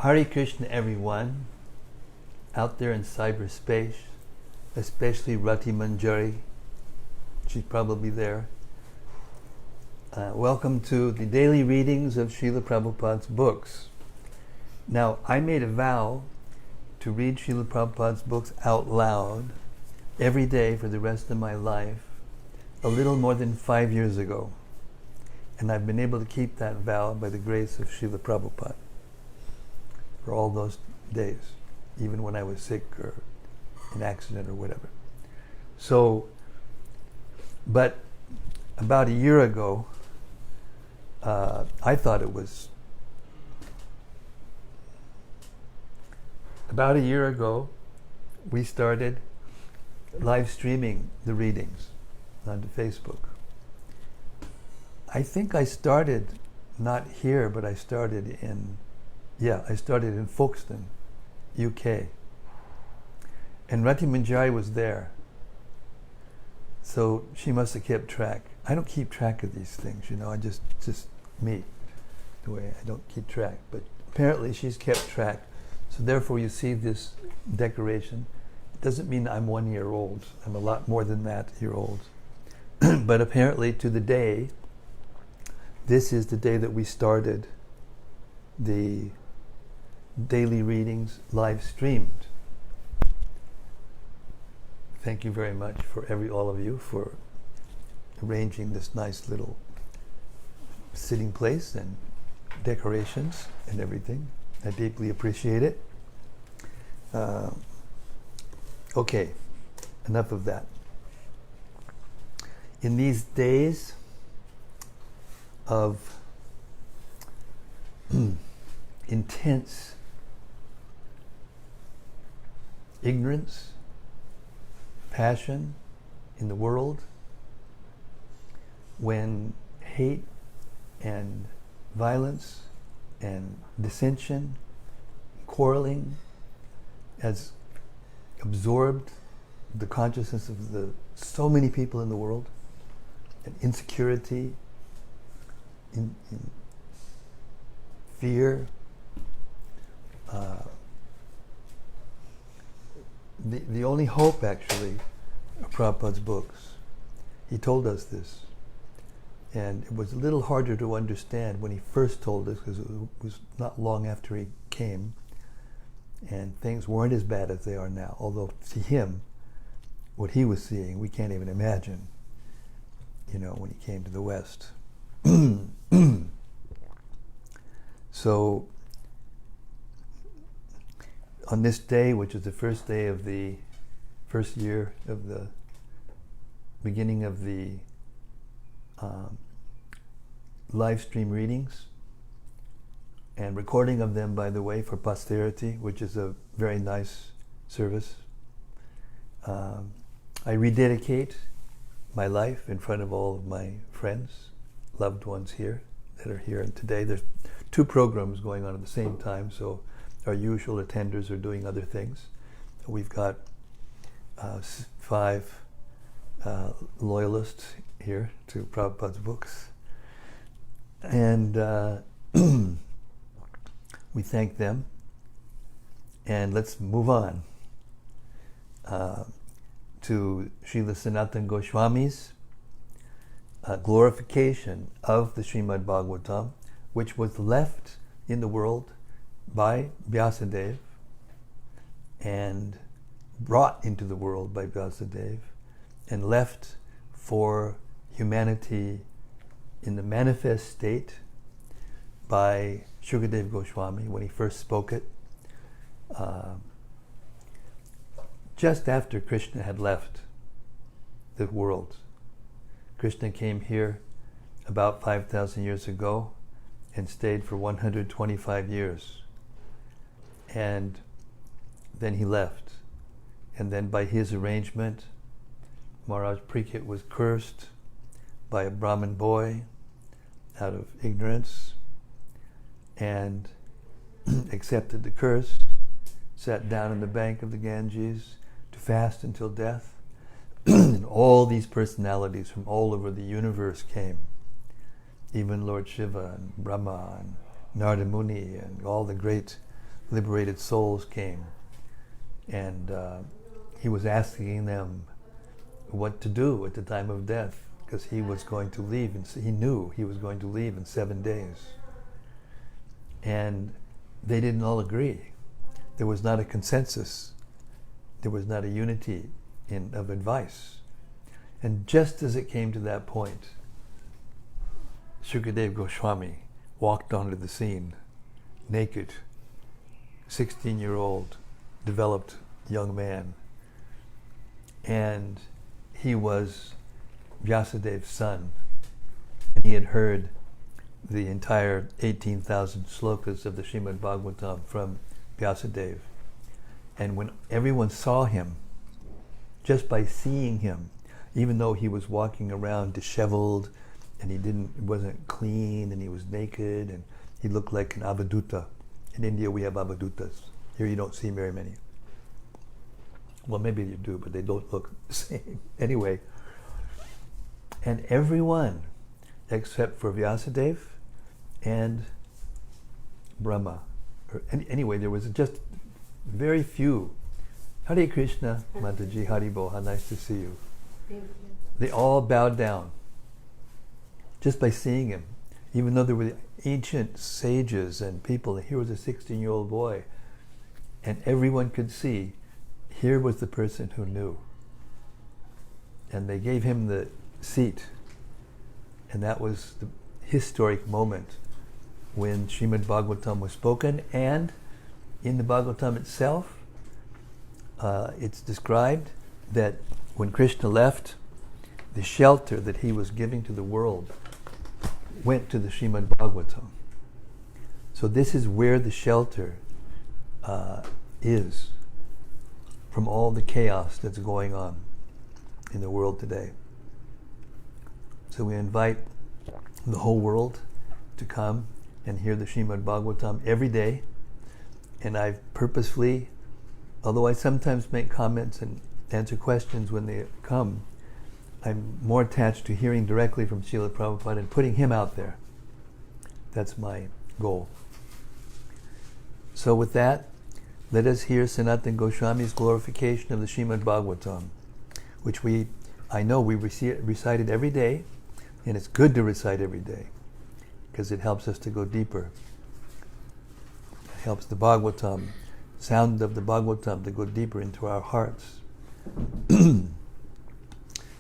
Hare Krishna, everyone out there in cyberspace, especially Rati Manjari. She's probably there. Welcome to the daily readings of Srila Prabhupada's books. Now, I made a vow to read Srila Prabhupada's books out loud every day for the rest of my life a little more than 5 years ago. And I've been able to keep that vow by the grace of Srila Prabhupada for all those days, even when I was sick or in accident or whatever. So, but about a year ago, I thought it was about a year ago, we started live streaming the readings onto Facebook. I think I started not here, but I started in Folkestone, UK. And Rati Manjari was there. So she must have kept track. I don't keep track of these things, I just me, the way I don't keep track. But apparently she's kept track. So therefore you see this decoration. It doesn't mean I'm 1 year old. I'm a lot more than that year old. But apparently to the day, this is the day that we started the daily readings live streamed. Thank you very much for all of you for arranging this nice little sitting place and decorations and everything. I deeply appreciate it. Okay, enough of that. In these days of intense ignorance, passion in the world, when hate and violence and dissension, quarreling has absorbed the consciousness of so many people in the world, and insecurity, in fear, the only hope actually of Prabhupada's books. He told us this, and it was a little harder to understand when he first told us, because it was not long after he came, and things weren't as bad as they are now. Although to him, what he was seeing, we can't even imagine, when he came to the West. So, on this day, which is the first day of the first year of the beginning of the live stream readings, and recording of them, by the way, for posterity, which is a very nice service. I rededicate my life in front of all of my friends, loved ones here, that are here. And today there's 2 programs going on at the same time, so our usual attenders are doing other things. We've got 5 loyalists here to Prabhupada's books. And we thank them. And let's move on to Srila Sanatana Goswami's glorification of the Srimad-Bhagavatam, which was left in the world by Vyasadeva and brought into the world by Vyasadeva and left for humanity in the manifest state by Shukadeva Goswami when he first spoke it, just after Krishna had left the world. Krishna came here about 5,000 years ago and stayed for 125 years. And then he left. And then by his arrangement, Maharaj Parikshit was cursed by a Brahmin boy out of ignorance and accepted the curse, sat down on the bank of the Ganges to fast until death. And all these personalities from all over the universe came. Even Lord Shiva and Brahma and Narada Muni and all the great liberated souls came, and he was asking them what to do at the time of death, because he was going to leave, and he knew he was going to leave in 7 days. And they didn't all agree. There was not a consensus. There was not a unity of advice. And just as it came to that point, Shukadev Goswami walked onto the scene, naked, 16-year-old, developed young man. And he was Vyasadev's son. And he had heard the entire 18,000 slokas of the Srimad-Bhagavatam from Vyasadeva. And when everyone saw him, just by seeing him, even though he was walking around disheveled, and he wasn't clean, and he was naked, and he looked like an avaduta. In India we have avadutas. Here you don't see very many. Well, maybe you do, but they don't look the same. Anyway, and everyone, except for Vyasadeva and Brahma. Anyway, there was just very few. Hare Krishna, Mataji, Haribo, how nice to see you. They all bowed down just by seeing him. Even though there were ancient sages and people, here was a 16-year-old boy, and everyone could see, here was the person who knew. And they gave him the seat. And that was the historic moment when Srimad-Bhagavatam was spoken. And in the Bhagavatam itself, it's described that when Krishna left, the shelter that he was giving to the world went to the Srimad-Bhagavatam. So this is where the shelter is from all the chaos that's going on in the world today. So we invite the whole world to come and hear the Srimad-Bhagavatam every day. And I've purposefully, although I sometimes make comments and answer questions when they come, I'm more attached to hearing directly from Srila Prabhupada and putting him out there. That's my goal. So with that, let us hear Sanatana Goswami's glorification of the Srimad-Bhagavatam, which I know we recite it every day, and it's good to recite every day, because it helps us to go deeper. It helps the Bhagavatam, sound of the Bhagavatam, to go deeper into our hearts.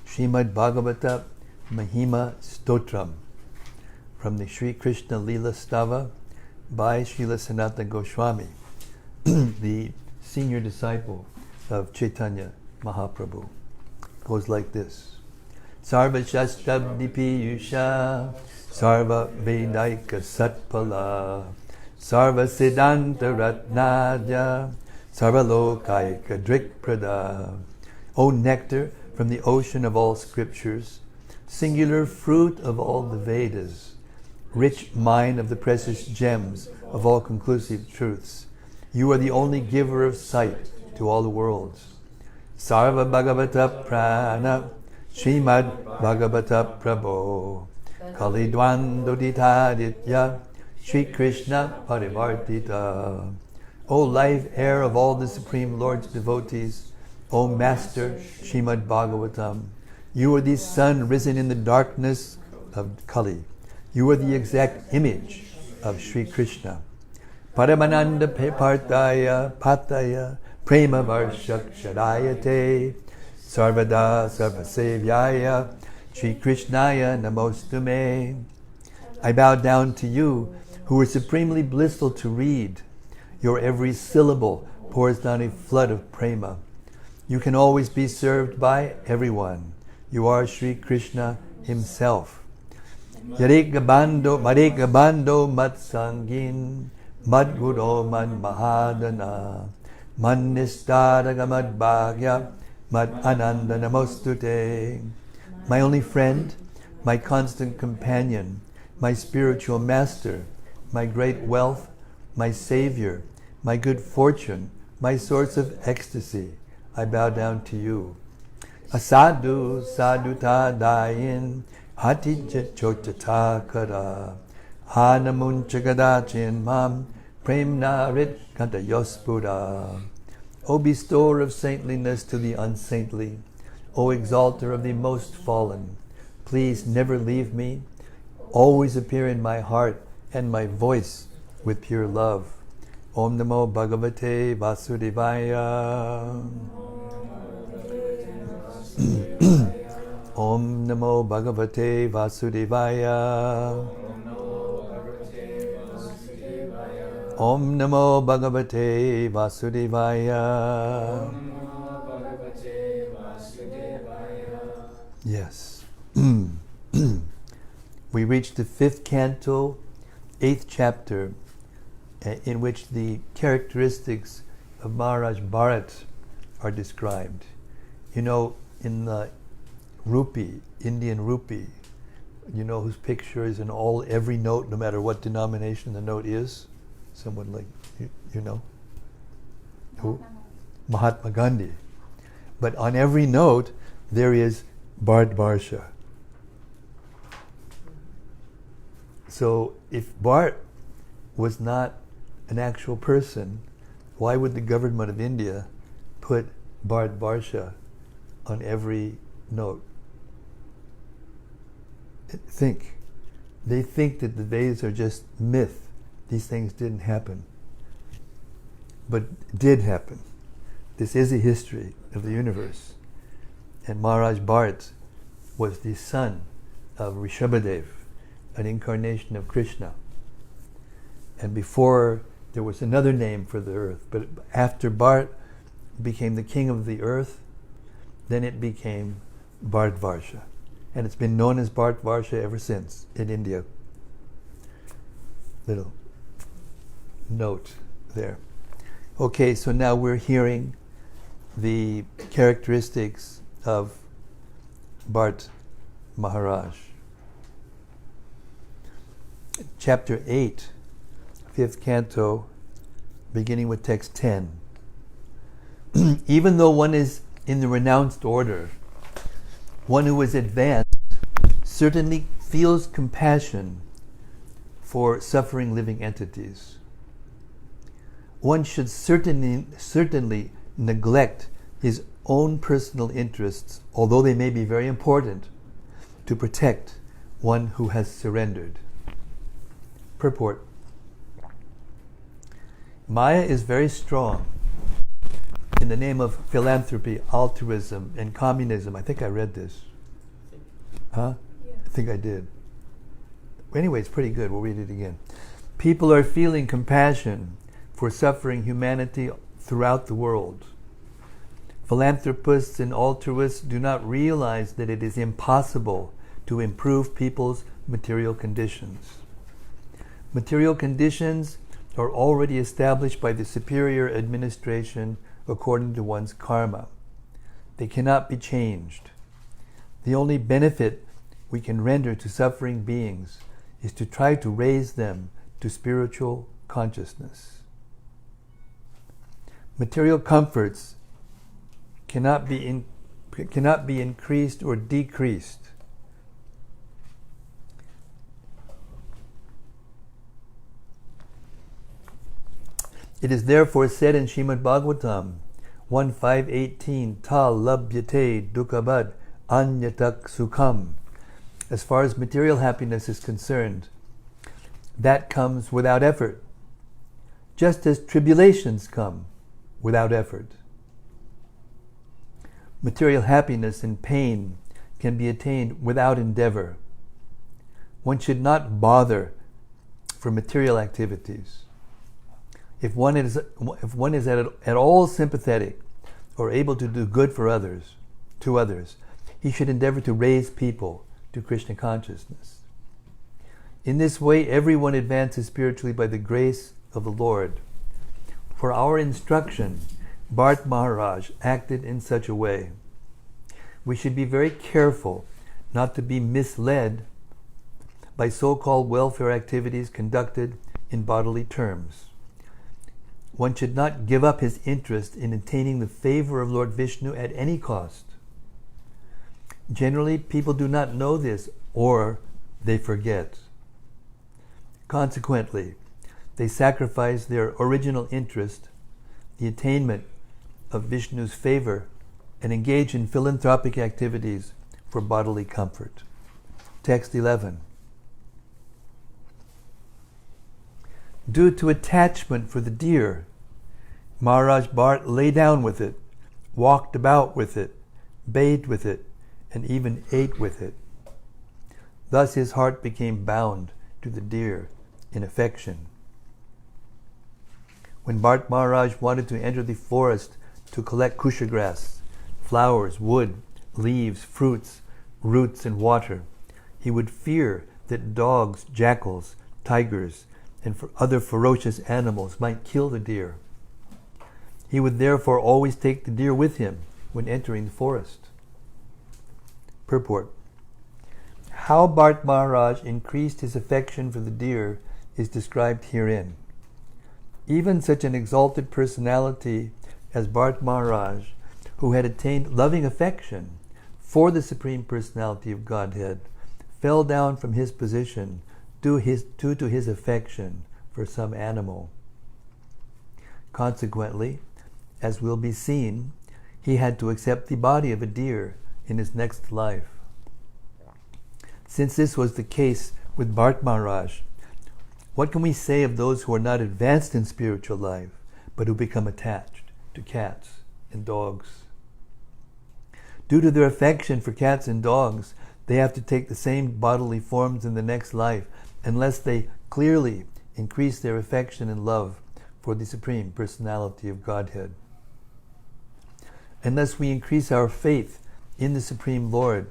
Srimad-Bhagavata Mahima Stotram, from the Sri Krishna Leela Stava by Srila Sanatana Goswami, the senior disciple of Chaitanya Mahaprabhu. Goes like this. Sarva Shastabdi Piyusha Sarva Vedaika Satpala Sarva Siddhanta Ratnadya Sarva Lokaika Drikprada. O nectar from the ocean of all scriptures, singular fruit of all the Vedas, rich mine of the precious gems of all conclusive truths, you are the only giver of sight to all the worlds. Sarva Bhagavata Prana Srimad Bhagavata Prabho Kalidwandoditaditya Sri Krishna Parivartita. O life air of all the Supreme Lord's devotees, O Master Srimad Bhagavatam, you are the sun risen in the darkness of Kali. You are the exact image of Sri Krishna. Paramananda Partaya Pataya Prema Varshak Shadayate Sarvada Sarvasevyaya Sri Krishnaya Namostume. I bow down to you, who are supremely blissful to read. Your every syllable pours down a flood of prema. You can always be served by everyone. You are Sri Krishna himself. Yarikabando Matsangin Madguro Man Mahadana Man Nistadaga Mad Bhagya Mad Ananda Namostute. My only friend, my constant companion, my spiritual master, my great wealth, my savior, my good fortune, my source of ecstasy, I bow down to you. Asadu saduta dayin hatija chotatakara hanamun chagadachin mam Prem Narit Kanta Yospura. O bestower of saintliness to the unsaintly, O exalter of the most fallen, please never leave me. Always appear in my heart and my voice with pure love. Om Namo Bhagavate Vasudevaya. Om Namo Bhagavate Vasudevaya. Om Namo Bhagavate Vasudevaya. Yes. We reached the 5th canto, 8th chapter, in which the characteristics of Maharaja Bharata are described. You know, in the rupee, Indian rupee, you know whose picture is in every note, no matter what denomination the note is? Someone like, you know? Who? Mahatma Gandhi. But on every note, there is Bharatvarsha. So if Bharat was not an actual person, why would the government of India put Bharatvarsha on every note? Think. They think that the Vedas are just myth. These things didn't happen. But did happen. This is a history of the universe. And Maharaj Bharata was the son of Rishabhadev, an incarnation of Krishna. And before, there was another name for the earth. But after Bharat became the king of the earth, then it became Bharatvarsha. And it's been known as Bharatvarsha ever since in India. Little note there. Okay, so now we're hearing the characteristics of Bharat Maharaj. Chapter 8, 5th canto, beginning with text 10. Even though one is in the renounced order, one who is advanced certainly feels compassion for suffering living entities. One should certainly neglect his own personal interests, although they may be very important, to protect one who has surrendered. Purport. Maya is very strong in the name of philanthropy, altruism, and communism. I think I read this. Huh? Yeah. I think I did. Anyway, it's pretty good. We'll read it again. People are feeling compassion for suffering humanity throughout the world. Philanthropists and altruists do not realize that it is impossible to improve people's material conditions. Material conditions are already established by the superior administration according to one's karma. They cannot be changed. The only benefit we can render to suffering beings is to try to raise them to spiritual consciousness. Material comforts cannot be increased or decreased. It is therefore said in Srimad-Bhagavatam 1.5.18, Ta labhyate dukkhabad anyatak sukham. As far as material happiness is concerned, that comes without effort, just as tribulations come without effort. Material happiness and pain can be attained without endeavor. One should not bother for material activities. If one is at all sympathetic or able to do good for others, he should endeavor to raise people to Krishna consciousness. In this way, everyone advances spiritually by the grace of the Lord. For our instruction, Bharat Maharaj acted in such a way. We should be very careful not to be misled by so-called welfare activities conducted in bodily terms. One should not give up his interest in attaining the favor of Lord Vishnu at any cost. Generally, people do not know this, or they forget. Consequently, they sacrifice their original interest, the attainment of Vishnu's favor, and engage in philanthropic activities for bodily comfort. Text 11. Due to attachment for the deer, Maharaj Bharata lay down with it, walked about with it, bathed with it, and even ate with it. Thus his heart became bound to the deer in affection. When Bharata Maharaj wanted to enter the forest to collect kusha grass, flowers, wood, leaves, fruits, roots, and water, he would fear that dogs, jackals, tigers, and other ferocious animals might kill the deer. He would therefore always take the deer with him when entering the forest. Purport. How Bharata Maharaj increased his affection for the deer is described herein. Even such an exalted personality as Bharata Maharaj, who had attained loving affection for the Supreme Personality of Godhead, fell down from his position due to his affection for some animal. Consequently, as will be seen, he had to accept the body of a deer in his next life. Since this was the case with Bharata Maharaj, what can we say of those who are not advanced in spiritual life, but who become attached to cats and dogs? Due to their affection for cats and dogs, they have to take the same bodily forms in the next life, unless they clearly increase their affection and love for the Supreme Personality of Godhead. Unless we increase our faith in the Supreme Lord,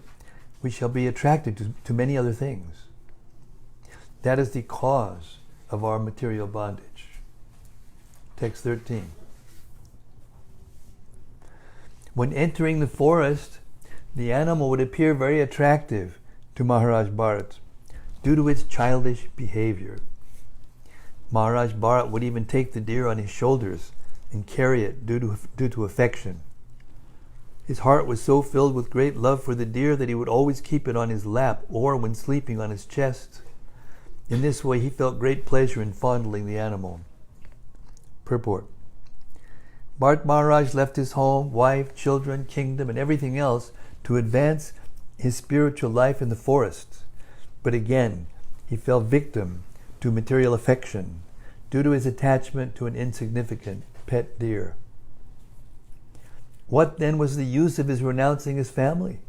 we shall be attracted to many other things. That is the cause of our material bondage. Text 13. When entering the forest, the animal would appear very attractive to Maharaj Bharata due to its childish behavior. Maharaj Bharata would even take the deer on his shoulders and carry it due to affection. His heart was so filled with great love for the deer that he would always keep it on his lap or when sleeping on his chest. In this way, he felt great pleasure in fondling the animal. Purport. Bharata Maharaj left his home, wife, children, kingdom, and everything else to advance his spiritual life in the forest. But again, he fell victim to material affection due to his attachment to an insignificant pet deer. What then was the use of his renouncing his family?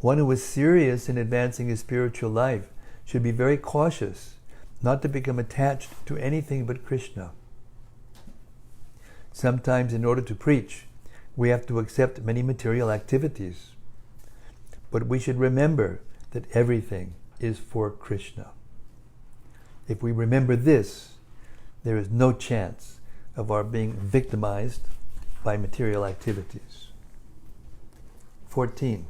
One who was serious in advancing his spiritual life should be very cautious not to become attached to anything but Krishna. Sometimes in order to preach, we have to accept many material activities. But we should remember that everything is for Krishna. If we remember this, there is no chance of our being victimized by material activities. 14.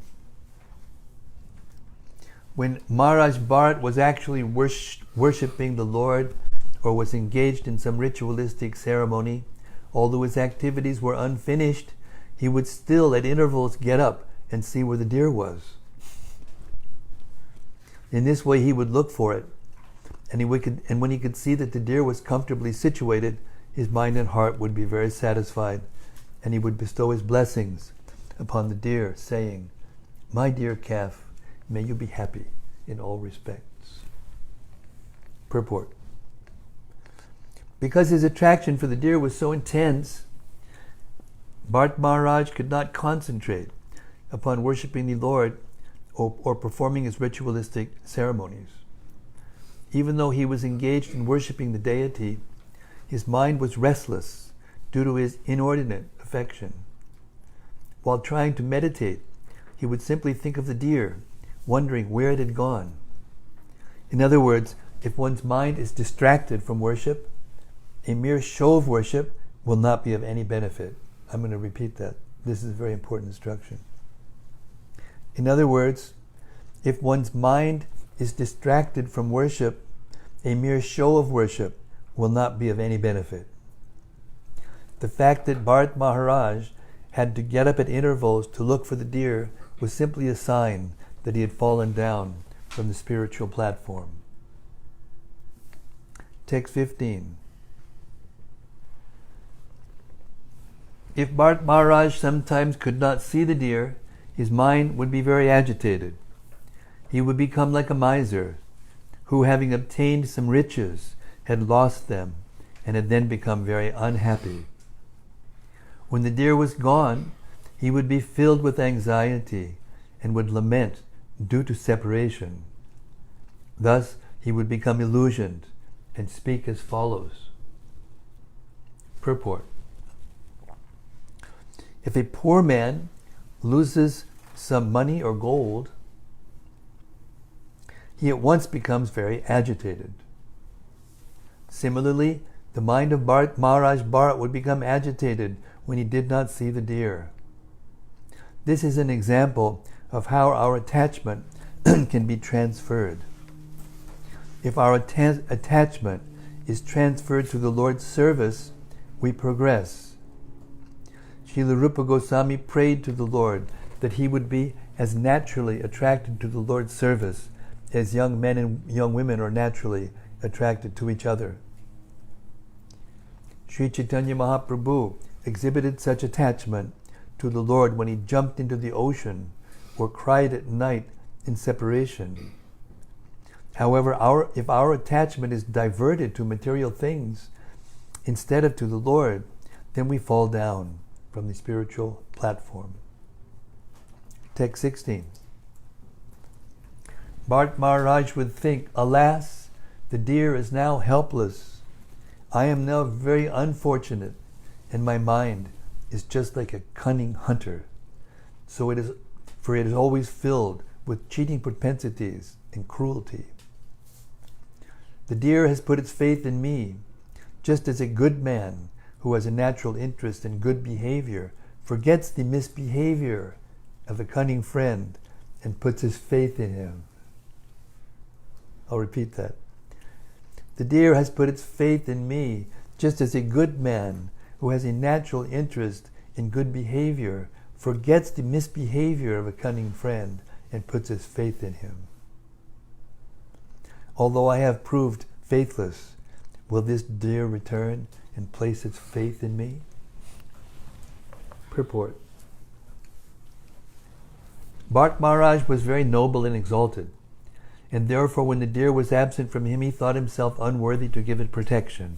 When Maharaj Bharata was actually worshipping the Lord or was engaged in some ritualistic ceremony, although his activities were unfinished, he would still at intervals get up and see where the deer was. In this way he would look for it, and when he could see that the deer was comfortably situated, his mind and heart would be very satisfied, and he would bestow his blessings upon the deer, saying, "My dear calf, may you be happy in all respects." Purport. Because his attraction for the deer was so intense, Bharata Maharaj could not concentrate upon worshipping the Lord or performing his ritualistic ceremonies. Even though he was engaged in worshipping the deity, his mind was restless due to his inordinate affection. While trying to meditate, he would simply think of the deer, wondering where it had gone. In other words, if one's mind is distracted from worship, a mere show of worship will not be of any benefit. I'm going to repeat that. This is a very important instruction. In other words, if one's mind is distracted from worship, a mere show of worship will not be of any benefit. The fact that Bharata Maharaj had to get up at intervals to look for the deer was simply a sign that he had fallen down from the spiritual platform. Text 15. If Maharaj sometimes could not see the deer, his mind would be very agitated. He would become like a miser, who, having obtained some riches, had lost them, and had then become very unhappy. When the deer was gone, he would be filled with anxiety, and would lament due to separation. Thus he would become illusioned, and speak as follows. Purport. If a poor man loses some money or gold, he at once becomes very agitated. Similarly, the mind of Maharaj Bharata would become agitated when he did not see the deer. This is an example of how our attachment can be transferred. If our attachment is transferred to the Lord's service, we progress. Srila Rupa Goswami prayed to the Lord that he would be as naturally attracted to the Lord's service as young men and young women are naturally attracted to each other. Sri Chaitanya Mahaprabhu exhibited such attachment to the Lord when he jumped into the ocean or cried at night in separation. However, if our attachment is diverted to material things instead of to the Lord, then we fall down from the spiritual platform. Text 16. Bharat Maharaj would think, alas, the deer is now helpless. I am now very unfortunate, and my mind is just like a cunning hunter. For it is always filled with cheating propensities and cruelty. The deer has put its faith in me, just as a good man who has a natural interest in good behavior forgets the misbehavior of a cunning friend and puts his faith in him. I'll repeat that. The deer has put its faith in me, just as a good man who has a natural interest in good behavior forgets the misbehavior of a cunning friend and puts his faith in him. Although I have proved faithless, will this deer return and place its faith in me? Purport. Bharat Maharaj was very noble and exalted, and therefore when the deer was absent from him, he thought himself unworthy to give it protection.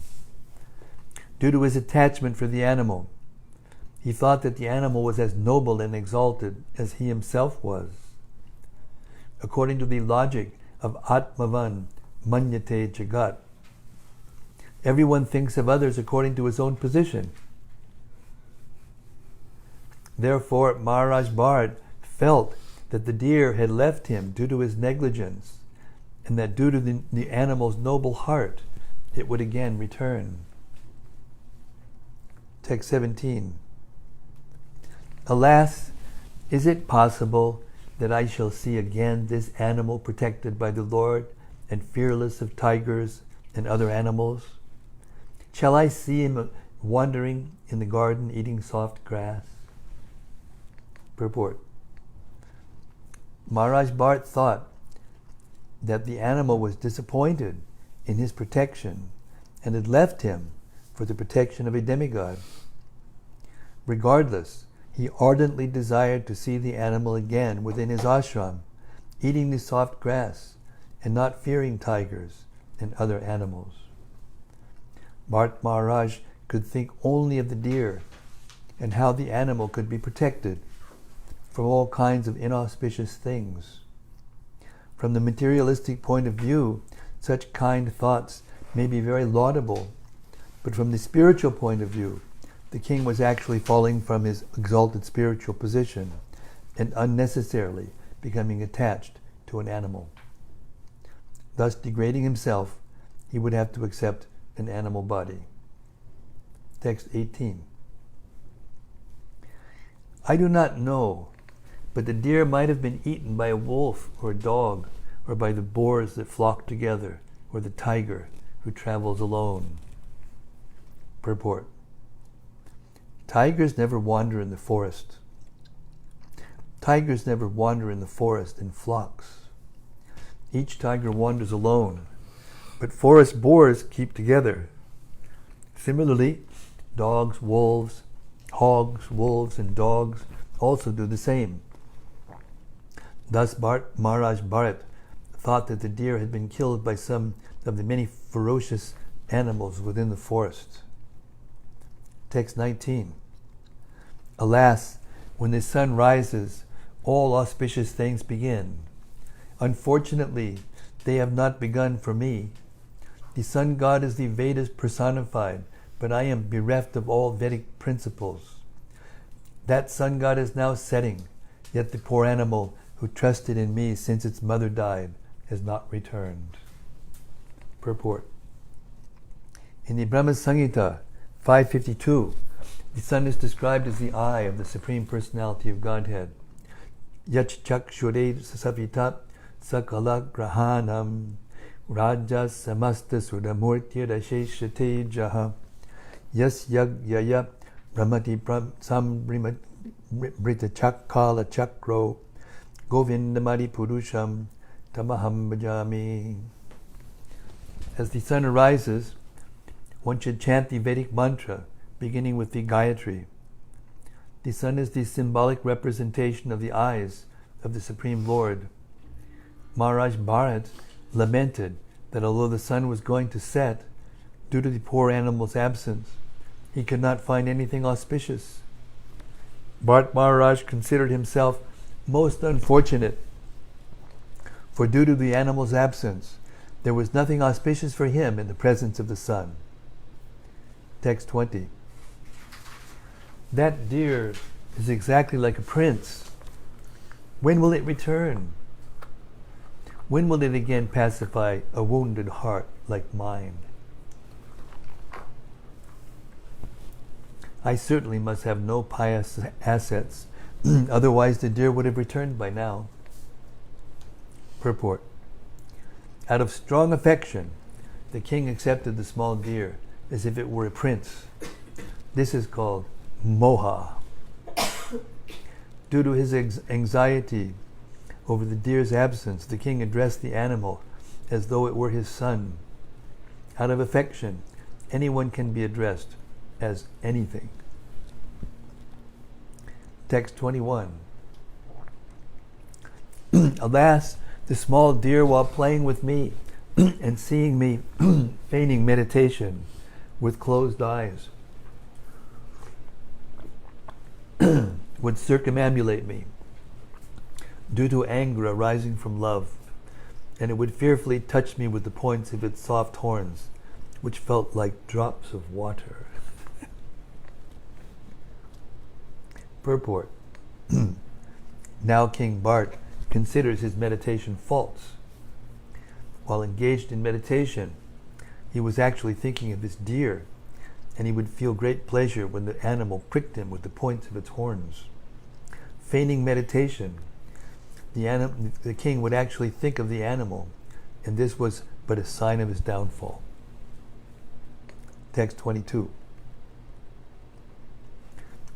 Due to his attachment for the animal, he thought that the animal was as noble and exalted as he himself was. According to the logic of Atmavan Manyate Jagat, everyone thinks of others according to his own position. Therefore, Maharaj Bharat felt that the deer had left him due to his negligence, and that due to the animal's noble heart, it would again return. Text 17. Alas, is it possible that I shall see again this animal protected by the Lord and fearless of tigers and other animals? Shall I see him wandering in the garden eating soft grass? Purport. Maharaj Bharat thought that the animal was disappointed in his protection and had left him for the protection of a demigod. Regardless, he ardently desired to see the animal again within his ashram, eating the soft grass and not fearing tigers and other animals. Bharat Maharaj could think only of the deer and how the animal could be protected from all kinds of inauspicious things. From the materialistic point of view, such kind thoughts may be very laudable, but from the spiritual point of view, the king was actually falling from his exalted spiritual position and unnecessarily becoming attached to an animal. Thus degrading himself, he would have to accept an animal body. Text 18. I do not know, but the deer might have been eaten by a wolf or a dog, or by the boars that flock together, or the tiger who travels alone. Purport. Tigers never wander in the forest. Tigers never wander in the forest in flocks. Each tiger wanders alone, but forest boars keep together. Similarly, dogs, wolves, hogs, wolves, and dogs also do the same. Thus Maharaj Bharata thought that the deer had been killed by some of the many ferocious animals within the forest. Text 19. Alas, when the sun rises, all auspicious things begin. Unfortunately, they have not begun for me. The sun god is the Vedas personified, but I am bereft of all Vedic principles. That sun god is now setting, yet the poor animal who trusted in me since its mother died has not returned. Purport. In the Brahma Samhita 552, the sun is described as the eye of the Supreme Personality of Godhead. Yach chakshure sasavitat sakala grahanam raja samasta sudamurti rasheshate jaha yas yag yaya brahmati sambrita chakala chakro govindamadi purusham tamaham bhajami. As the sun arises, one should chant the Vedic mantra beginning with the Gayatri. The sun is the symbolic representation of the eyes of the Supreme Lord. Maharaj Bharata lamented that although the sun was going to set, due to the poor animal's absence, he could not find anything auspicious. Bharata Maharaj considered himself most unfortunate, for due to the animal's absence, there was nothing auspicious for him in the presence of the sun. Text 20. That deer is exactly like a prince. When will it return? When will it again pacify a wounded heart like mine? I certainly must have no pious assets, otherwise the deer would have returned by now. Purport. Out of strong affection, the king accepted the small deer as if it were a prince. This is called moha. Due to his anxiety over the deer's absence, the king addressed the animal as though it were his son. Out of affection, anyone can be addressed as anything. Text 21. Alas, the small deer, while playing with me and seeing me feigning meditation with closed eyes, would circumambulate me due to anger arising from love, and it would fearfully touch me with the points of its soft horns, which felt like drops of water. Purport. Now King Bharata considers his meditation false. While engaged in meditation, he was actually thinking of his deer, and he would feel great pleasure when the animal pricked him with the points of its horns. Feigning meditation, the king would actually think of the animal, and this was but a sign of his downfall. Text 22.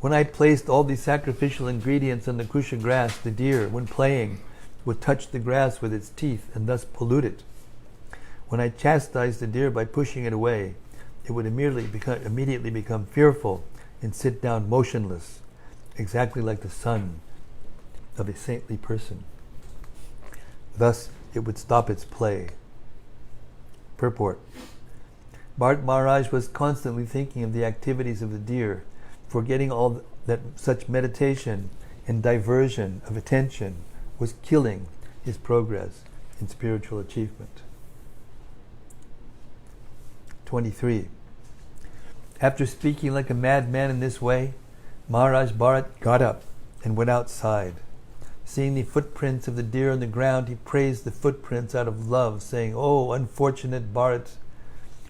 When I placed all the sacrificial ingredients on the kusha grass, the deer, when playing, would touch the grass with its teeth and thus pollute it. When I chastised the deer by pushing it away, it would immediately become fearful and sit down motionless, exactly like the son of a saintly person. Thus, it would stop its play. Purport. Bharata Maharaj was constantly thinking of the activities of the deer, forgetting all that such meditation and diversion of attention was killing his progress in spiritual achievement. 23. After speaking like a madman in this way, Maharaj Bharata got up and went outside. Seeing the footprints of the deer on the ground, he praised the footprints out of love, saying, "Oh, unfortunate Bharata,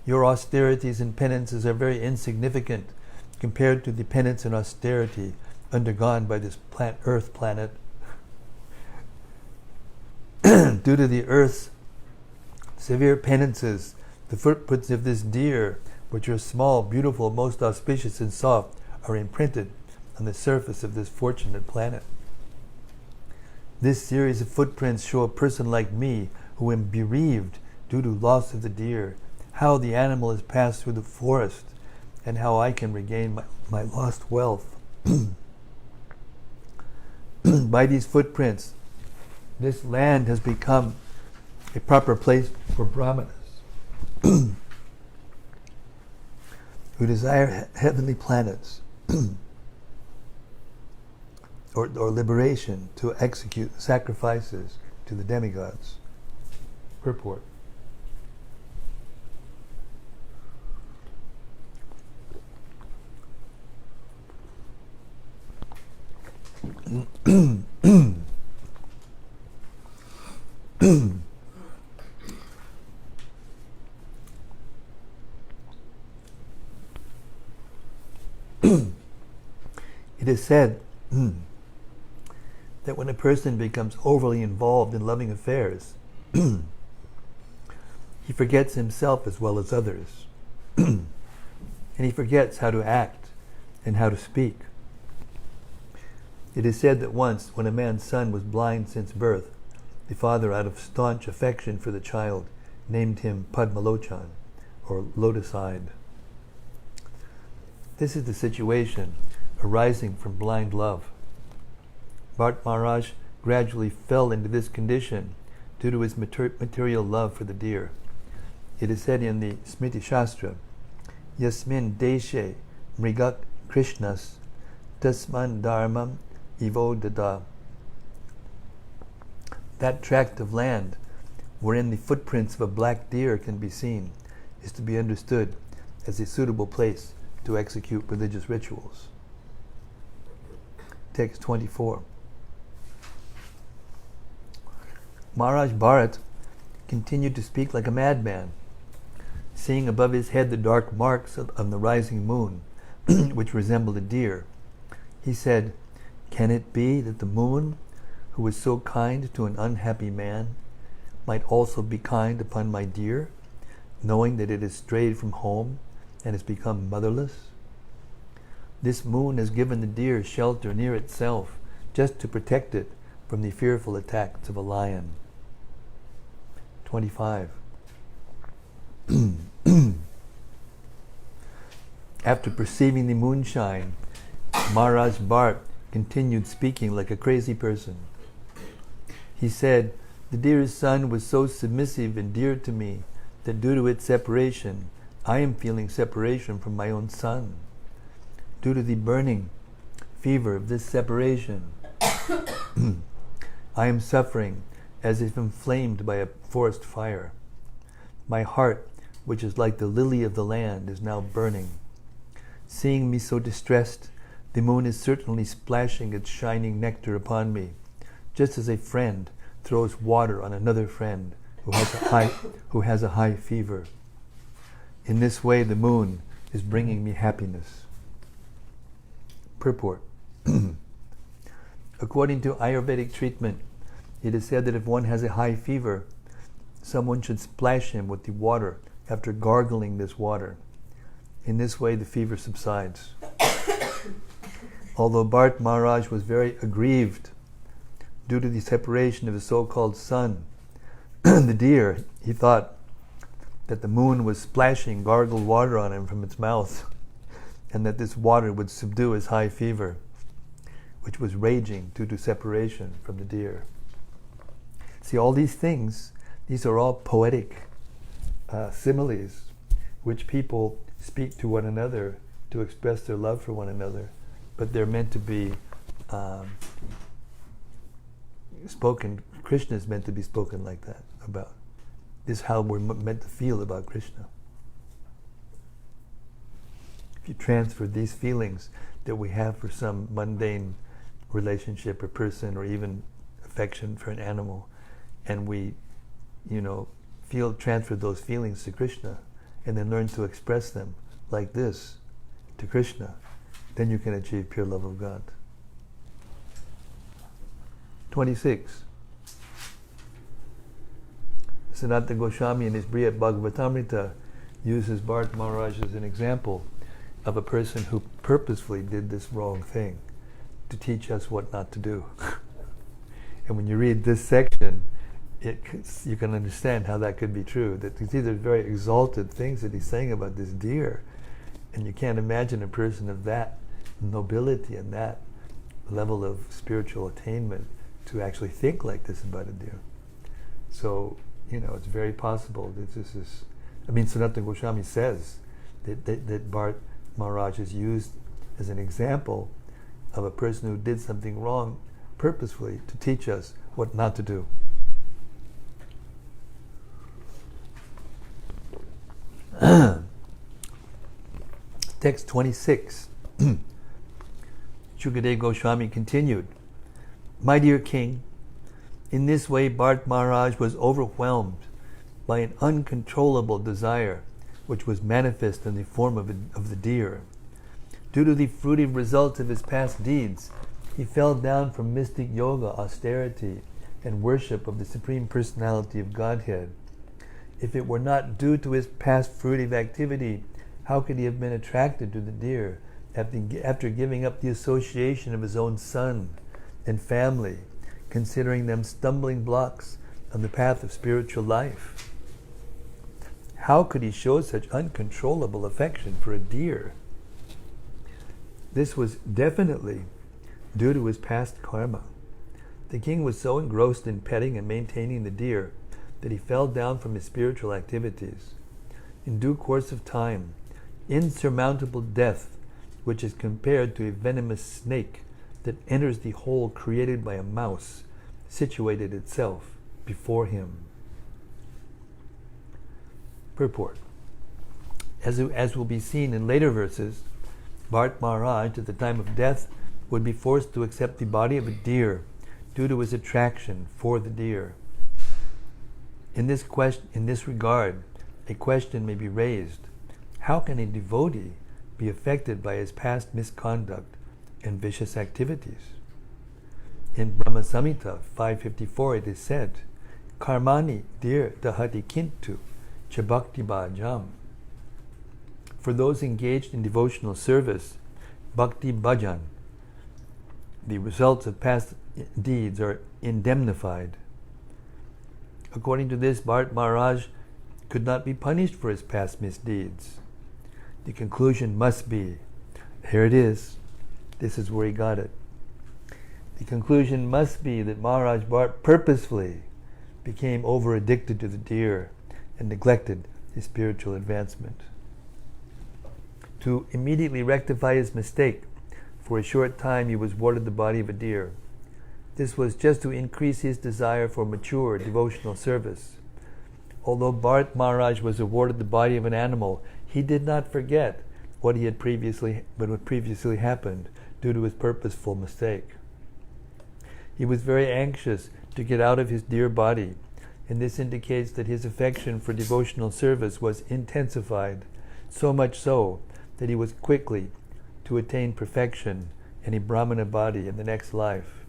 your austerities and penances are very insignificant compared to the penance and austerity undergone by this earth planet. Due to the earth's severe penances, the footprints of this deer, which are small, beautiful, most auspicious and soft, are imprinted on the surface of this fortunate planet. This series of footprints show a person like me, who am bereaved due to loss of the deer, how the animal has passed through the forest, and how I can regain my lost wealth. By these footprints, this land has become a proper place for brahmanas who desire heavenly planets or liberation to execute sacrifices to the demigods. Purport. It is said that when a person becomes overly involved in loving affairs, he forgets himself as well as others. And he forgets how to act and how to speak. It is said that once, when a man's son was blind since birth, the father, out of staunch affection for the child, named him Padmalochan, or lotus-eyed. This is the situation arising from blind love. Bharata Maharaj gradually fell into this condition due to his material love for the deer. It is said in the Smriti Shastra, Yasmin deshe mrigak krishnas tasman dharmam evo dada. That tract of land wherein the footprints of a black deer can be seen is to be understood as a suitable place to execute religious rituals. Text 24. Maharaj Bharata continued to speak like a madman, seeing above his head the dark marks of the rising moon, which resembled a deer. He said, "Can it be that the moon, who was so kind to an unhappy man, might also be kind upon my deer, knowing that it has strayed from home and has become motherless? This moon has given the deer shelter near itself, just to protect it from the fearful attacks of a lion." 25. After perceiving the moonshine, Maharaj Bharata continued speaking like a crazy person. He said, "The deer's son was so submissive and dear to me that due to its separation, I am feeling separation from my own son. Due to the burning fever of this separation, I am suffering as if inflamed by a forest fire. My heart, which is like the lily of the land, is now burning. Seeing me so distressed, the moon is certainly splashing its shining nectar upon me, just as a friend throws water on another friend who has a high fever. In this way, the moon is bringing me happiness." Purport. According to Ayurvedic treatment, it is said that if one has a high fever, someone should splash him with the water after gargling this water. In this way, the fever subsides. Although Bharata Maharaj was very aggrieved due to the separation of his so-called son, the deer, he thought that the moon was splashing gargled water on him from its mouth, and that this water would subdue his high fever, which was raging due to separation from the deer. See, all these things, these are all poetic similes which people speak to one another to express their love for one another, but they're meant to be spoken. Krishna is meant to be spoken like that about. This is how we're meant to feel about Krishna. If you transfer these feelings that we have for some mundane relationship or person, or even affection for an animal, and we, transfer those feelings to Krishna, and then learn to express them like this to Krishna, then you can achieve pure love of God. 26. Sanatana Goswami in his Brihad Bhagavatamrita uses Bharata Maharaj as an example of a person who purposefully did this wrong thing to teach us what not to do. And when you read this section, you can understand how that could be true. That these are very exalted things that he's saying about this deer, and you can't imagine a person of that nobility and that level of spiritual attainment to actually think like this about a deer. So, it's very possible that this is, Sanatana Goswami says that Bharat Maharaj is used as an example of a person who did something wrong purposefully to teach us what not to do. Text 26. Shukadeva Goswami continued, "My dear king, in this way Bharat Maharaj was overwhelmed by an uncontrollable desire which was manifest in the form of the deer. Due to the fruitive results of his past deeds, he fell down from mystic yoga, austerity, and worship of the Supreme Personality of Godhead. If it were not due to his past fruitive activity, how could he have been attracted to the deer after giving up the association of his own son and family, considering them stumbling blocks on the path of spiritual life? How could he show such uncontrollable affection for a deer? This was definitely due to his past karma. The king was so engrossed in petting and maintaining the deer that he fell down from his spiritual activities. In due course of time, insurmountable death, which is compared to a venomous snake that enters the hole created by a mouse, situated itself before him." Purport. As will be seen in later verses, Bharat Maharaj at the time of death would be forced to accept the body of a deer due to his attraction for the deer. In this regard, a question may be raised: how can a devotee be affected by his past misconduct and vicious activities? In Brahma Samhita 554 it is said, "Karmani dir dahati kintu chabhakti bhajam." For those engaged in devotional service, bhakti bhajan, the results of past deeds are indemnified. According to this, Bharat Maharaj could not be punished for his past misdeeds. The conclusion must be, here it is, this is where he got it. The conclusion must be that Maharaj Bharat purposefully became over-addicted to the deer and neglected his spiritual advancement. To immediately rectify his mistake, for a short time he was awarded the body of a deer. This was just to increase his desire for mature devotional service. Although Bharat Maharaj was awarded the body of an animal, he did not forget what had previously happened due to his purposeful mistake. He was very anxious to get out of his deer body, and this indicates that his affection for devotional service was intensified, so much so that he was quickly to attain perfection in a Brahmana body in the next life.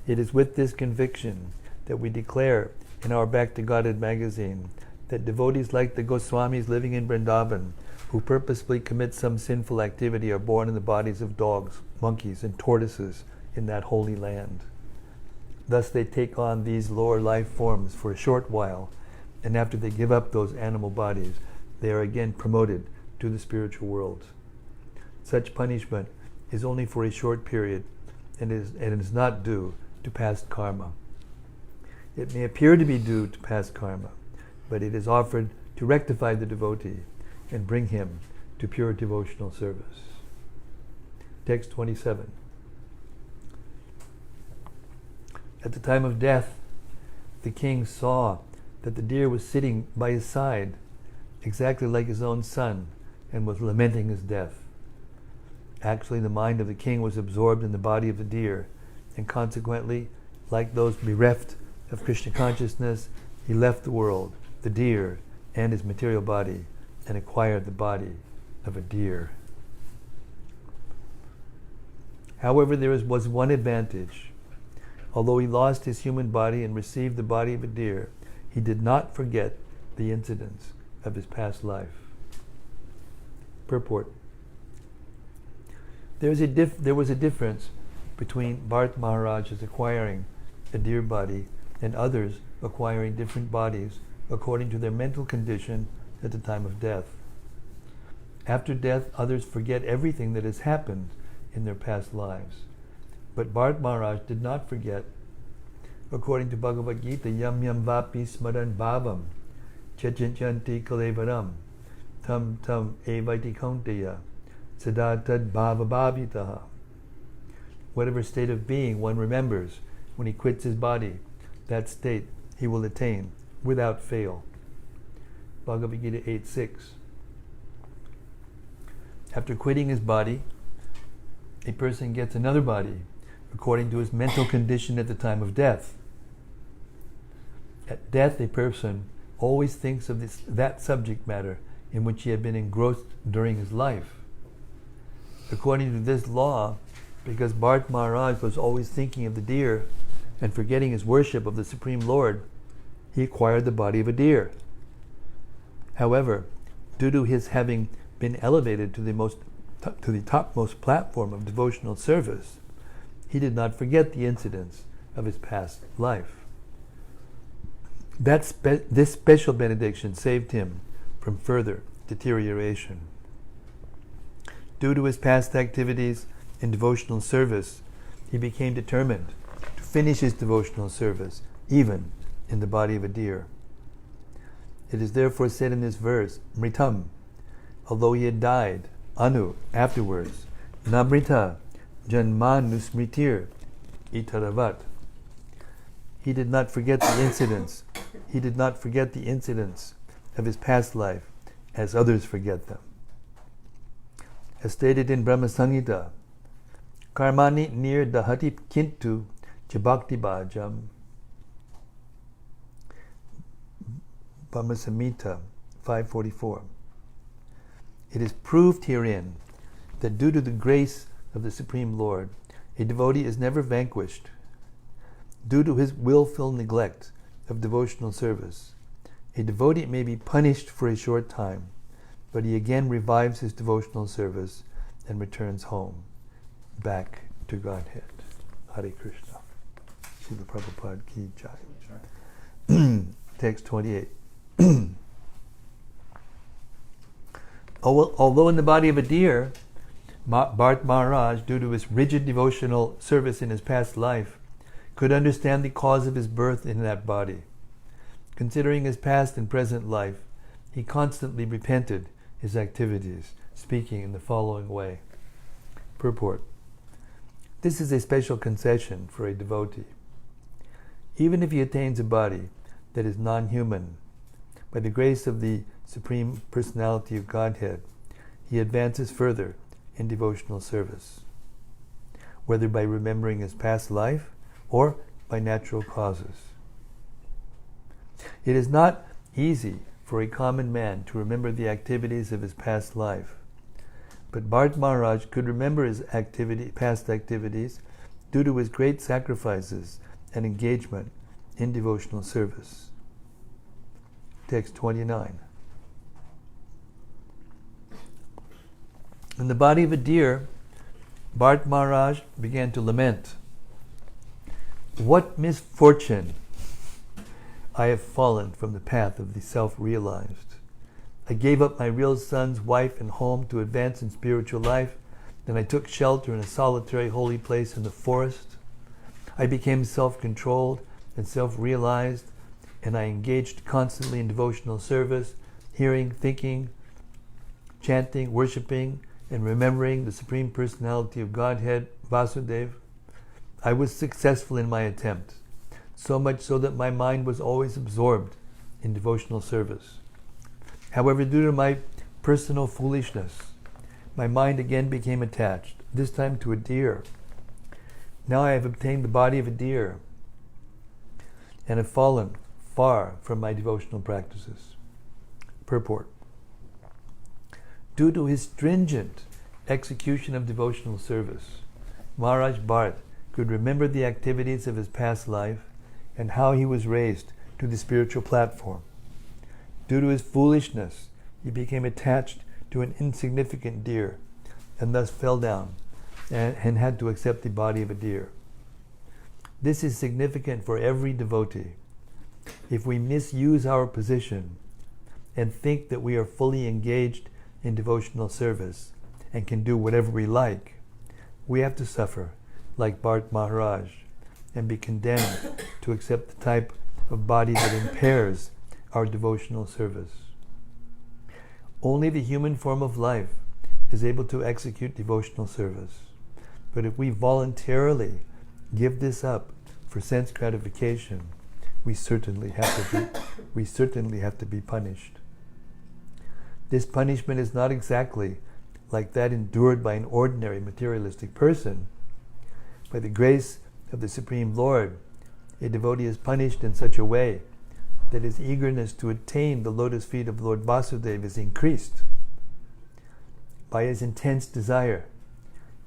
It is with this conviction that we declare in our Back to Godhead magazine that devotees like the Goswamis living in Vrindavan, who purposefully commit some sinful activity, are born in the bodies of dogs, monkeys, and tortoises in that holy land. Thus they take on these lower life forms for a short while, and after they give up those animal bodies, they are again promoted to the spiritual world. Such punishment is only for a short period and is not due to past karma. It may appear to be due to past karma, but it is offered to rectify the devotee and bring him to pure devotional service. Text 27. At the time of death, the king saw that the deer was sitting by his side, exactly like his own son, and was lamenting his death. Actually, the mind of the king was absorbed in the body of the deer, and consequently, like those bereft of Krishna consciousness, he left the world, the deer, and his material body, and acquired the body of a deer. However, there was one advantage. Although he lost his human body and received the body of a deer, he did not forget the incidents of his past life. Purport. There was a difference between Bharat Maharaj's acquiring a deer body and others acquiring different bodies according to their mental condition at the time of death. After death, others forget everything that has happened in their past lives. But Bharata Maharaj did not forget. According to Bhagavad Gita, Yam Yam Vapi Smaran Bhavam Chachanti Kalevaram Tam Tam Evaiti Kaunteya Sadatad Bhava Bhavitaha. Whatever state of being one remembers when he quits his body, that state he will attain without fail. Bhagavad Gita 8:6. After quitting his body, a person gets another body according to his mental condition at the time of death. At death, a person always thinks of that subject matter in which he had been engrossed during his life. According to this law, because Bharata Maharaj was always thinking of the deer and forgetting his worship of the Supreme Lord, he acquired the body of a deer. However, due to his having been elevated to the topmost platform of devotional service, he did not forget the incidents of his past life. This special benediction saved him from further deterioration. Due to his past activities in devotional service, he became determined to finish his devotional service, even in the body of a deer. It is therefore said in this verse, Mritam, although he had died, Anu, afterwards, Namrita, Janmanusmritir, Itaravat. He did not forget the incidents. He did not forget the incidents of his past life as others forget them. As stated in Brahma Samhita, Karmani nir dahati kintu chabakti bhajam. Brahma Samhita 5:44. It is proved herein that due to the grace of the Supreme Lord, a devotee is never vanquished. Due to his willful neglect of devotional service, a devotee may be punished for a short time, but he again revives his devotional service and returns home, back to Godhead. Hare Krishna. Srila Prabhupada ki jai. Text 28. Although in the body of a deer, Bharata Maharaj, due to his rigid devotional service in his past life, could understand the cause of his birth in that body. Considering his past and present life, he constantly repented his activities, speaking in the following way. Purport. This is a special concession for a devotee. Even if he attains a body that is non-human, by the grace of the Supreme Personality of Godhead, he advances further in devotional service, whether by remembering his past life or by natural causes. It is not easy for a common man to remember the activities of his past life, but Bharata Maharaj could remember his past activities due to his great sacrifices and engagement in devotional service. Text 29. In the body of a deer, Bharata Maharaj began to lament. What misfortune! I have fallen from the path of the self-realized. I gave up my real son's wife and home to advance in spiritual life. Then I took shelter in a solitary holy place in the forest. I became self-controlled and self-realized, and I engaged constantly in devotional service, hearing, thinking, chanting, worshipping, and remembering the Supreme Personality of Godhead, Vasudeva. I was successful in my attempt, so much so that my mind was always absorbed in devotional service. However, due to my personal foolishness, my mind again became attached, this time to a deer. Now I have obtained the body of a deer and have fallen far from my devotional practices. Purport. Due to his stringent execution of devotional service, Maharaj Bharata could remember the activities of his past life and how he was raised to the spiritual platform. Due to his foolishness, he became attached to an insignificant deer and thus fell down and had to accept the body of a deer. This is significant for every devotee. If we misuse our position and think that we are fully engaged in devotional service and can do whatever we like, we have to suffer like Bharata Maharaj and be condemned to accept the type of body that impairs our devotional service. Only the human form of life is able to execute devotional service. But if we voluntarily give this up for sense gratification, we certainly have to be punished. This punishment is not exactly like that endured by an ordinary materialistic person. By the grace of the Supreme Lord, a devotee is punished in such a way that his eagerness to attain the lotus feet of Lord Vasudeva is increased. By his intense desire,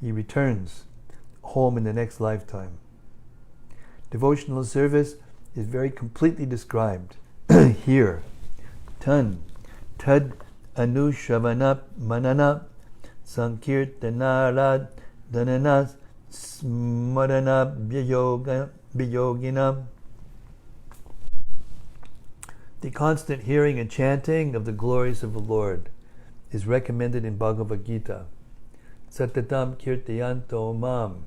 he returns home in the next lifetime. Devotional service is very completely described here. Tad anushavanap manana sankirtanarad dhanana smarana viyogina. The constant hearing and chanting of the glories of the Lord is recommended in Bhagavad Gita. Satatam kirtayanto mam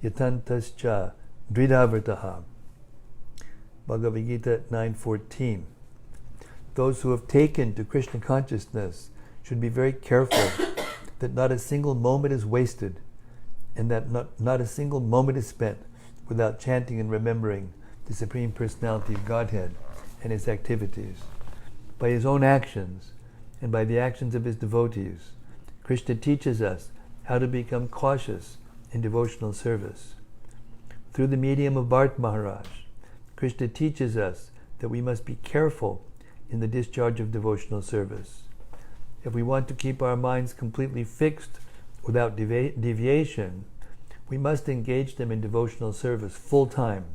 yatantascha dridhavrataha. Bhagavad Gita 9:14. Those who have taken to Krishna consciousness should be very careful that not a single moment is wasted and that not a single moment is spent without chanting and remembering the Supreme Personality of Godhead and his activities. By his own actions and by the actions of his devotees, Krishna teaches us how to become cautious in devotional service. Through the medium of Bharata Maharaj, Krishna teaches us that we must be careful in the discharge of devotional service. If we want to keep our minds completely fixed without deviation, we must engage them in devotional service full time.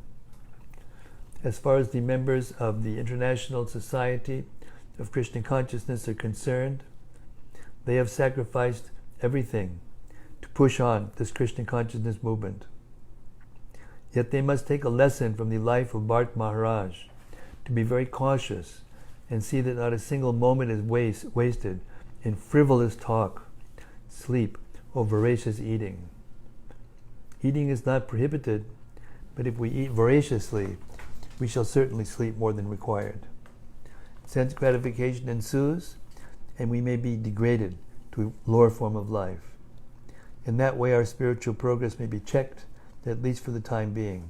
As far as the members of the International Society of Krishna Consciousness are concerned, they have sacrificed everything to push on this Krishna Consciousness movement. Yet they must take a lesson from the life of Bharata Maharaj to be very cautious and see that not a single moment is wasted in frivolous talk, sleep, or voracious eating. Eating is not prohibited, but if we eat voraciously, we shall certainly sleep more than required. Sense gratification ensues, and we may be degraded to a lower form of life. In that way, our spiritual progress may be checked, at least for the time being.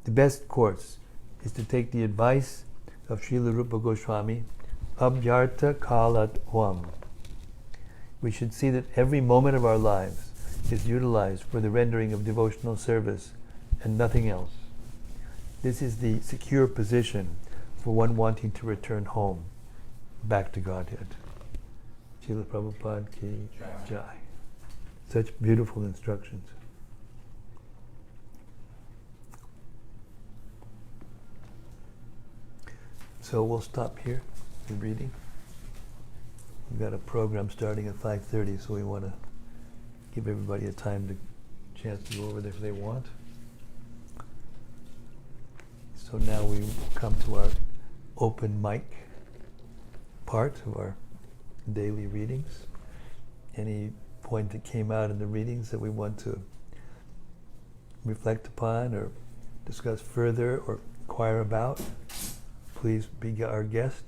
The best course is to take the advice of Srila Rupa Goswami, Abhyartha Kalat Hwam. We should see that every moment of our lives is utilized for the rendering of devotional service and nothing else. This is the secure position for one wanting to return home, back to Godhead. Srila Prabhupada ki jai. Such beautiful instructions. So we'll stop here in reading. We've got a program starting at 5:30, so we want to give everybody a chance to go over there if they want. So now we come to our open mic part of our daily readings. Any point that came out in the readings that we want to reflect upon or discuss further or inquire about, please be our guest.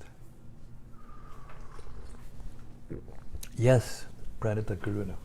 Yes, Pranita Karuna.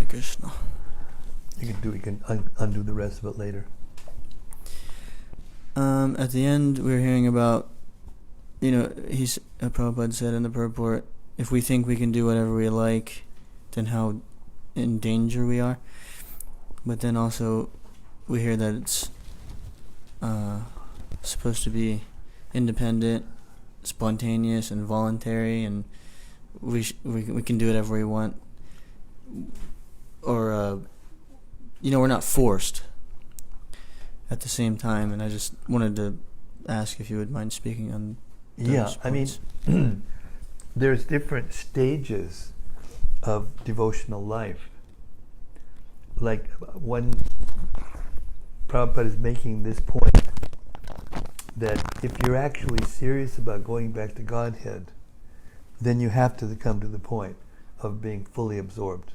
Krishna. We can undo the rest of it later. At the end, we were hearing about, Prabhupada said in the purport, if we think we can do whatever we like, then how in danger we are. But then also, we hear that it's supposed to be independent, spontaneous, and voluntary, and we can do whatever we want, or we're not forced at the same time. And I just wanted to ask if you would mind speaking on those points. I mean, there's different stages of devotional life. Like when Prabhupada is making this point, that if you're actually serious about going back to Godhead, then you have to come to the point of being fully absorbed,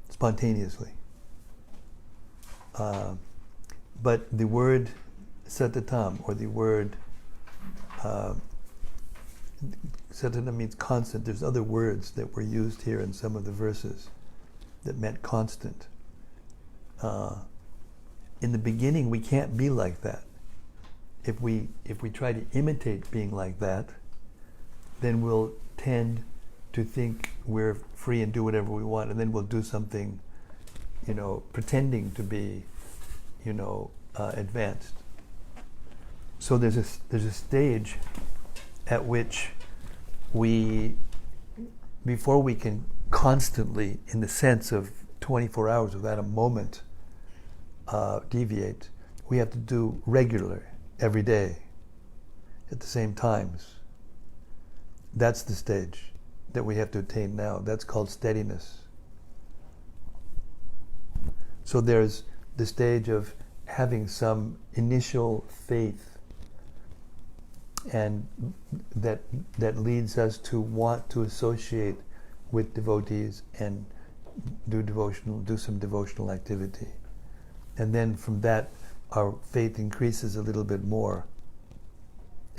spontaneously. But the word satatam, or the word satana, means constant. There's other words that were used here in some of the verses that meant constant. In the beginning, we can't be like that. If we try to imitate being like that, then we'll tend to think we're free and do whatever we want, and then we'll do something, pretending to be, advanced. So there's a stage at which before we can constantly, in the sense of 24 hours without a moment, deviate, we have to do regular, every day, at the same times. That's the stage that we have to attain now. That's called steadiness. So there's the stage of having some initial faith, and that leads us to want to associate with devotees and do some devotional activity. And then from that, our faith increases a little bit more,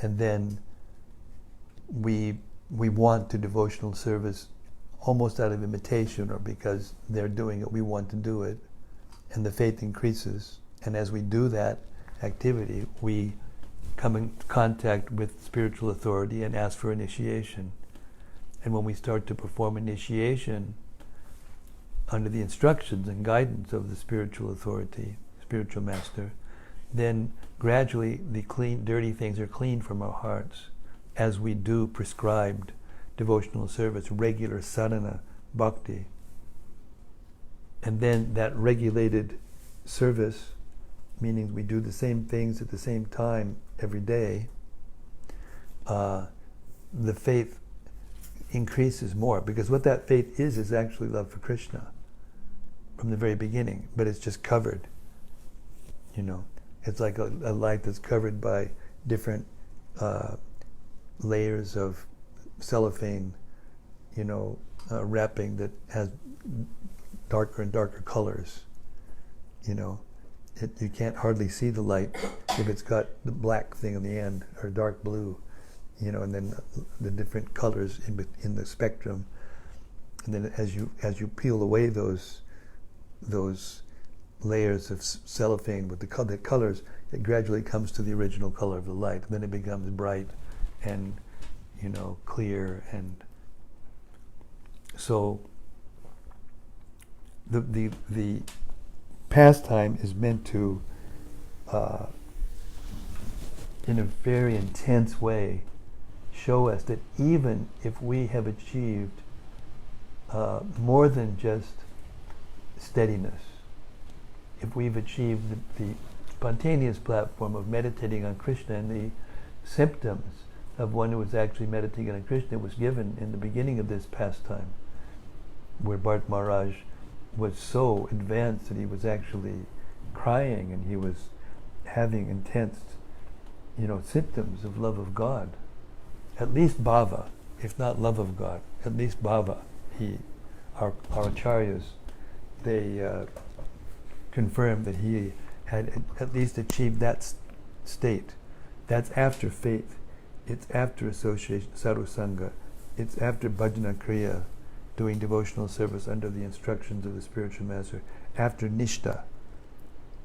and then we want to devotional service almost out of imitation, or because they're doing it, we want to do it, and the faith increases. And as we do that activity, we come in contact with spiritual authority and ask for initiation. And when we start to perform initiation under the instructions and guidance of the spiritual authority, spiritual master, then gradually the dirty things are cleaned from our hearts as we do prescribed devotional service, regular sadhana, bhakti. And then that regulated service, meaning we do the same things at the same time every day, the faith increases more, because what that faith is actually love for Krishna from the very beginning, but it's just covered. It's like a light that's covered by different layers of cellophane, wrapping that has darker and darker colors. You can't hardly see the light if it's got the black thing on the end, or dark blue, and then the different colors in the spectrum. And then as you peel away those layers of cellophane with the colors, it gradually comes to the original color of the light, and then it becomes bright and clear. And so the pastime is meant to, in a very intense way, show us that even if we have achieved more than just steadiness, if we've achieved the spontaneous platform of meditating on Krishna, and the symptoms of one who was actually meditating on Krishna was given in the beginning of this pastime, where Bharata Maharaj was so advanced that he was actually crying, and he was having intense, symptoms of love of God. At least bhava, if not love of God, at least bhava. Our acharyas, they confirmed that he had at least achieved that state. That's after faith. It's after association, sadhu sangha. It's after bhajana kriya, doing devotional service under the instructions of the spiritual master. After nishta,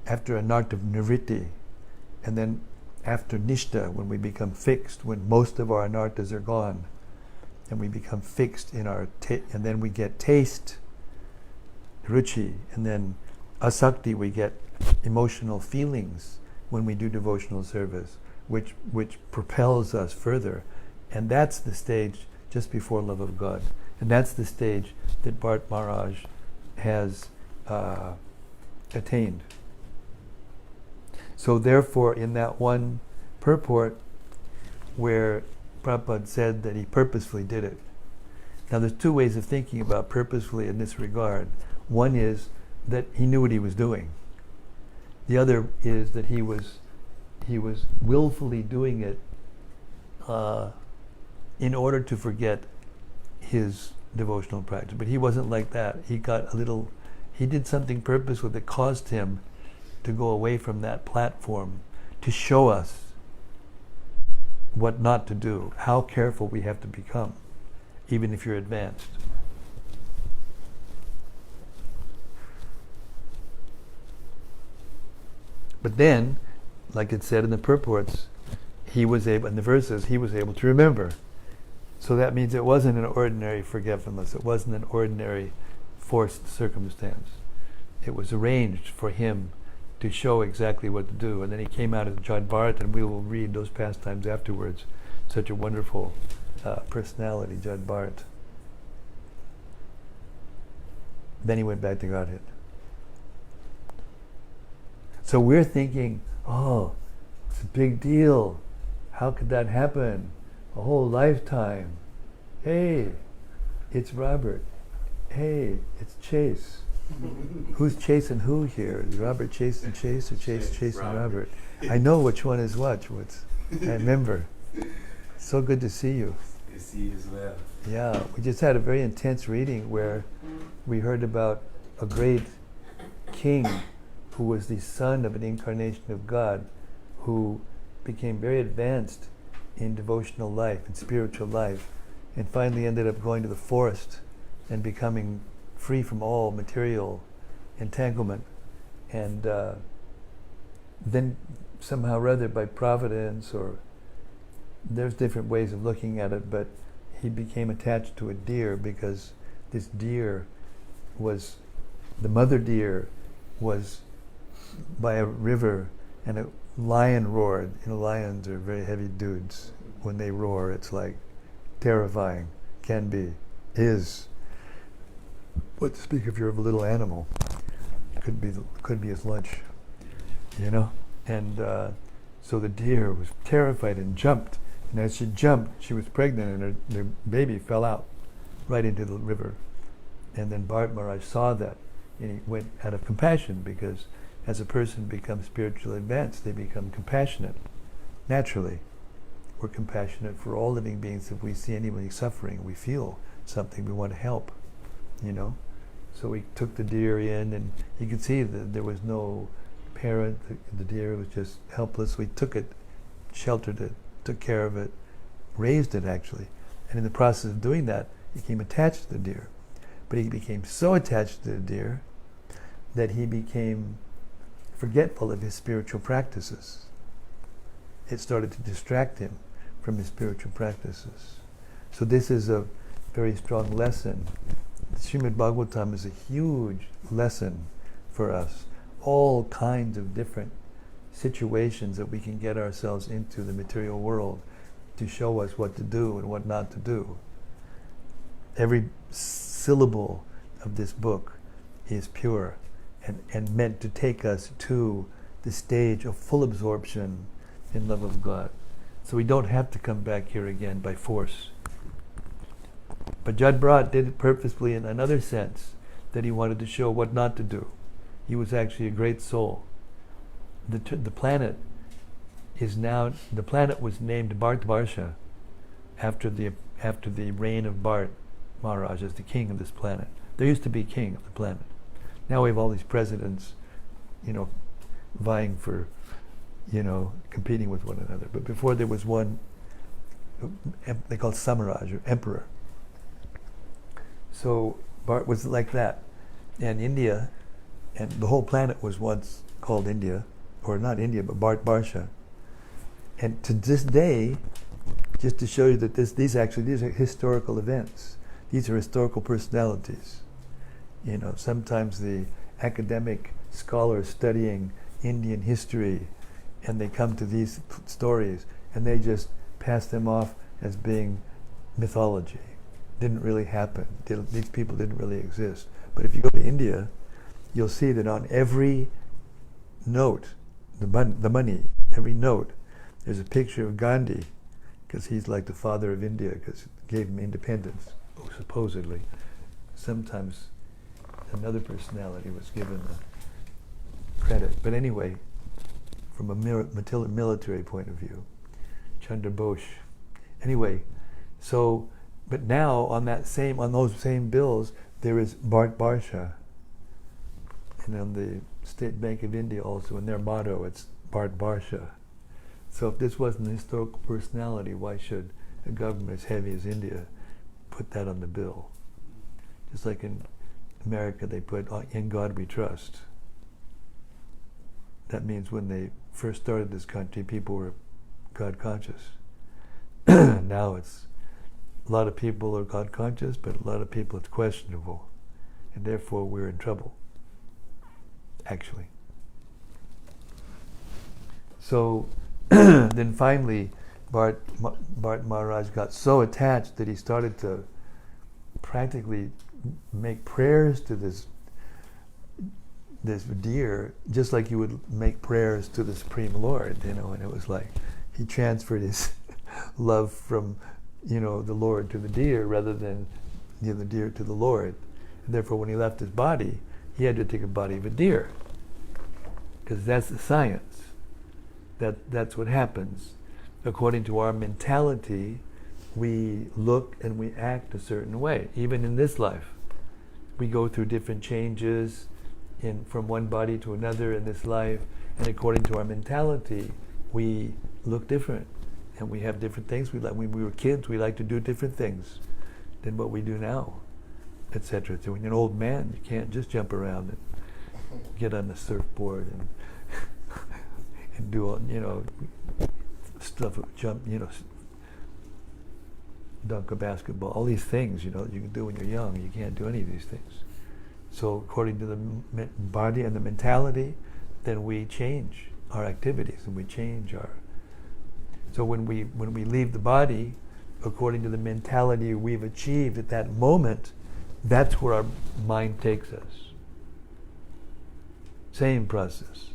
after an art of nivritti, and then after nishta, when we become fixed, when most of our anarthas are gone, and we become fixed in our and then we get taste, ruchi, and then asakti, we get emotional feelings when we do devotional service, which propels us further. And that's the stage just before love of God. And that's the stage that Bharata Maharaj has attained. So therefore, in that one purport where Prabhupada said that he purposefully did it. Now there's two ways of thinking about purposefully in this regard. One is that he knew what he was doing. The other is that he was willfully doing it in order to forget his devotional practice. But he wasn't like that. He did something purposeful that caused him to go away from that platform to show us what not to do, how careful we have to become, even if you're advanced. But then, like it said in the purports, in the verses, he was able to remember. So that means it wasn't an ordinary forgetfulness. It wasn't an ordinary forced circumstance. It was arranged for him to show exactly what to do. And then he came out as Bharata, and we will read those pastimes afterwards. Such a wonderful personality, Bharata. Then he went back to Godhead. So we're thinking, oh, it's a big deal. How could that happen? A whole lifetime. Hey, it's Robert. Hey, it's Chase. Who's chasing who here? Is Robert chasing Chase or Chase chasing Robert? I know which one is what. I remember. So good to see you. Good to see you as well. Yeah, we just had a very intense reading where we heard about a great king who was the son of an incarnation of God, who became very advanced in devotional life and spiritual life, and finally ended up going to the forest and becoming free from all material entanglement. And then somehow or other, by providence, or there's different ways of looking at it, but he became attached to a deer because this deer was, the mother deer was by a river, and a lion roared. You know, lions are very heavy dudes. When they roar, it's like terrifying. Can be, is. What to speak if you're of a little animal? Could be his lunch, you know. And so the deer was terrified and jumped. And as she jumped, she was pregnant, and her baby fell out right into the river. And then Bharata Maharaj saw that, and he went out of compassion, because as a person becomes spiritually advanced, they become compassionate. Naturally, we're compassionate for all living beings. If we see anybody suffering, we feel something, we want to help, you know. So we took the deer in, and you could see that there was no parent. The deer was just helpless. We took it, sheltered it, took care of it, raised it actually. And in the process of doing that, he became attached to the deer. But he became so attached to the deer that he became forgetful of his spiritual practices. It started to distract him from his spiritual practices. So this is a very strong lesson. Srimad-Bhagavatam is a huge lesson for us. All kinds of different situations that we can get ourselves into the material world to show us what to do and what not to do. Every syllable of this book is pure and meant to take us to the stage of full absorption in love of God. So we don't have to come back here again by force. But Bharata did it purposefully in another sense, that he wanted to show what not to do. He was actually a great soul. The planet was named Bharata after the reign of Bharata Maharaj as the king of this planet. There used to be a king of the planet. Now we have all these presidents, you know, vying for, you know, competing with one another. But before there was one, they called Samaraj, or emperor. So Bharat was like that. And India, and the whole planet was once called India, or not India, but Bharata. And to this day, just to show you that these are historical events. These are historical personalities. You know, sometimes the academic scholars studying Indian history, and they come to these stories, and they just pass them off as being mythology. Didn't really happen. These people didn't really exist. But if you go to India, you'll see that on every note, the money, every note, there's a picture of Gandhi, because he's like the father of India, because it gave him independence, supposedly. Sometimes another personality was given the credit. But anyway, from a military point of view, Chandra Bose. Anyway, so, but now on those same bills, there is Bharat Barsha. And on the State Bank of India also, in their motto, it's Bharat Barsha. So if this wasn't a historical personality, why should a government as heavy as India put that on the bill? Just like in America, they put, "In God We Trust." That means when they first started this country, people were God conscious. Now it's, a lot of people are God conscious, but a lot of people it's questionable. And therefore we're in trouble, actually. So then finally, Bharat Maharaj got so attached that he started to practically make prayers to this deer, just like you would make prayers to the Supreme Lord, and it was like he transferred his love from, the Lord to the deer rather than the deer to the Lord. And therefore, when he left his body, he had to take a body of a deer, because that's the science. That's what happens. According to our mentality, we look and we act a certain way. Even in this life, we go through different changes from one body to another in this life, and according to our mentality, we look different, and we have different things we like. When we were kids, we like to do different things than what we do now, etc. So when you're an old man, you can't just jump around and get on the surfboard and and do all, stuff, jump, dunk a basketball, all these things, you can do when you're young. You can't do any of these things. So according to the body and the mentality, then we change our activities and we change our. So when we leave the body, according to the mentality we've achieved at that moment, that's where our mind takes us. Same process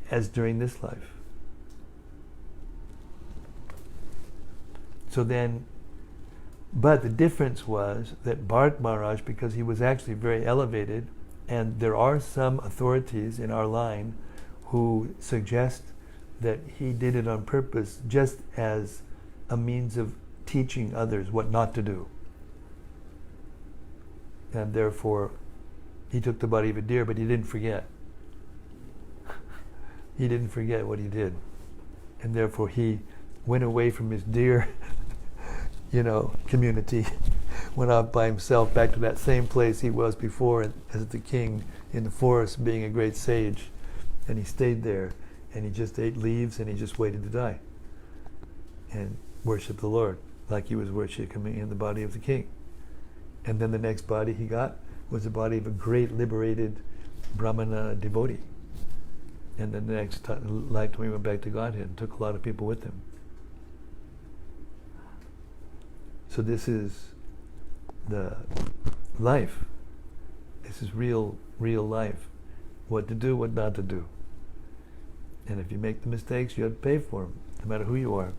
as during this life. So then, but the difference was that Bharat Maharaj, because he was actually very elevated, and there are some authorities in our line who suggest that he did it on purpose just as a means of teaching others what not to do. And therefore, he took the body of a deer, but he didn't forget. He didn't forget what he did. And therefore he went away from his deer community, went off by himself back to that same place he was before as the king in the forest, being a great sage. And he stayed there, and he just ate leaves, and he just waited to die and worshiped the Lord like he was worshiping in the body of the king. And then the next body he got was the body of a great liberated Brahmana devotee. And then the next lifetime he went back to Godhead and took a lot of people with him. So this is the life. This is real life. What to do, what not to do. And if you make the mistakes, you have to pay for them, no matter who you are.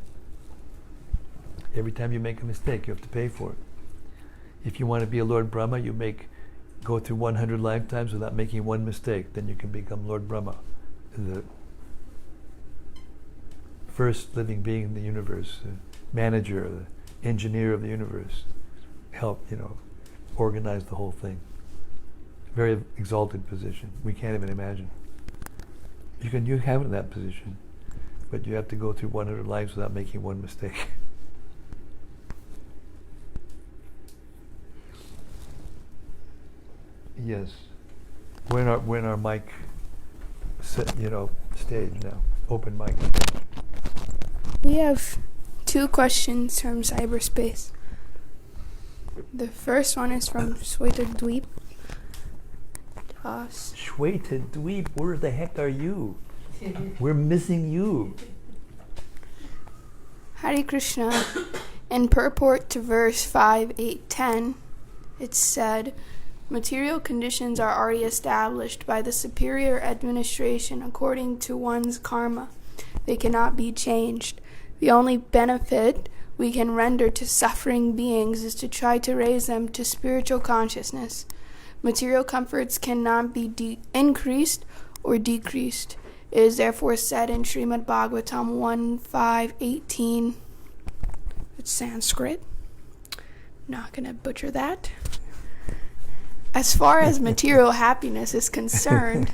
Every time you make a mistake, you have to pay for it. If you want to be a Lord Brahma, go through 100 lifetimes without making one mistake, then you can become Lord Brahma, the first living being in the universe, the manager, the engineer of the universe, help, organize the whole thing. Very exalted position. We can't even imagine. You have it in that position, but you have to go through 100 lives without making one mistake. Yes. We're in our mic, stage now. Open mic. We have 2 questions from cyberspace. The first one is from Shweta Dweep, where the heck are you? We're missing you. Hare Krishna. In purport to verse 5, 8, 10, it's said, material conditions are already established by the superior administration according to one's karma. They cannot be changed. The only benefit we can render to suffering beings is to try to raise them to spiritual consciousness. Material comforts cannot be increased or decreased. It is therefore said in Srimad-Bhagavatam 1.5.18, it's Sanskrit, not going to butcher that. As far as material happiness is concerned,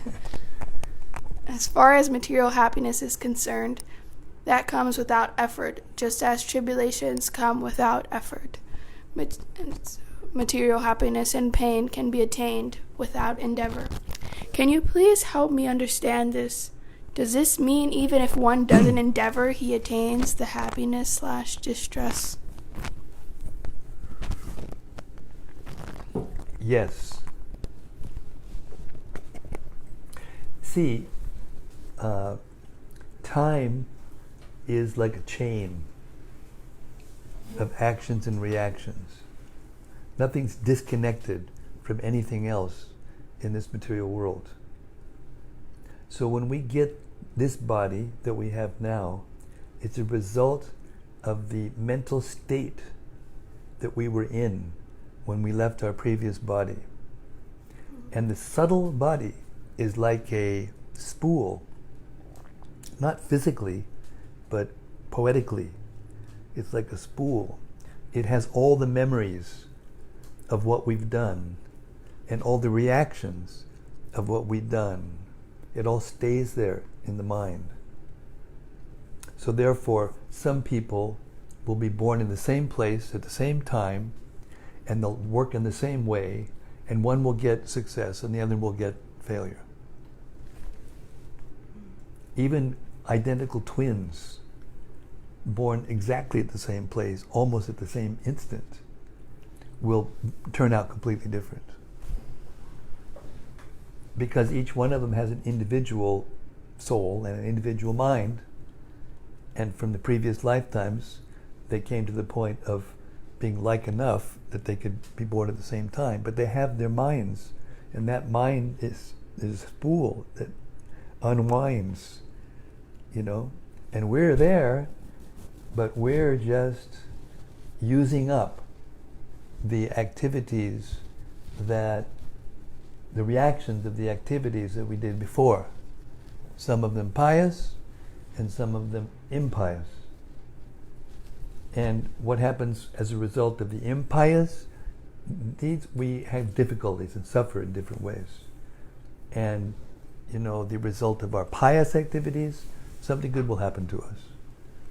that comes without effort, just as tribulations come without effort. Material happiness and pain can be attained without endeavor. Can you please help me understand this? Does this mean even if one doesn't endeavor, he attains the happiness/distress? Yes. See, time is like a chain of actions and reactions. Nothing's disconnected from anything else in this material world. So when we get this body that we have now, it's a result of the mental state that we were in when we left our previous body. And the subtle body is like a spool, not physically, but poetically. It's like a spool. It has all the memories of what we've done and all the reactions of what we've done. It all stays there in the mind. So therefore, some people will be born in the same place at the same time, and they'll work in the same way, and one will get success and the other will get failure. Even identical twins, born exactly at the same place, almost at the same instant, will turn out completely different. Because each one of them has an individual soul and an individual mind, and from the previous lifetimes, they came to the point of being like enough that they could be born at the same time. But they have their minds, and that mind is a spool that unwinds, and we're there, but we're just using up the activities the reactions of the activities that we did before. Some of them pious, and some of them impious. And what happens as a result of the impious, we have difficulties and suffer in different ways. And, the result of our pious activities, something good will happen to us.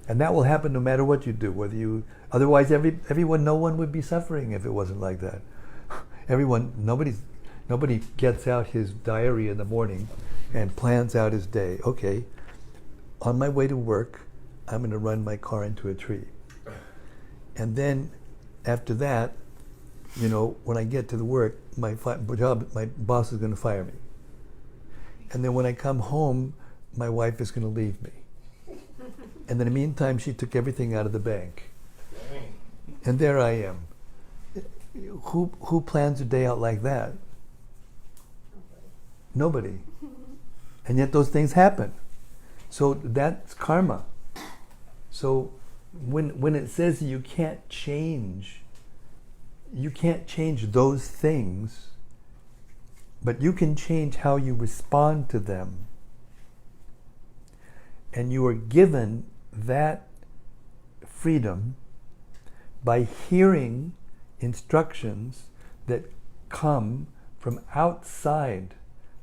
And that will happen no matter what you do. Otherwise, no one would be suffering if it wasn't like that. Nobody gets out his diary in the morning and plans out his day. Okay, on my way to work, I'm going to run my car into a tree. And then after that, when I get to the work, my boss is going to fire me. And then when I come home, my wife is going to leave me. And in the meantime, she took everything out of the bank. And there I am. Who plans a day out like that? Nobody. And yet those things happen. So that's karma. So when it says you can't change those things, but you can change how you respond to them. And you are given that freedom by hearing instructions that come from outside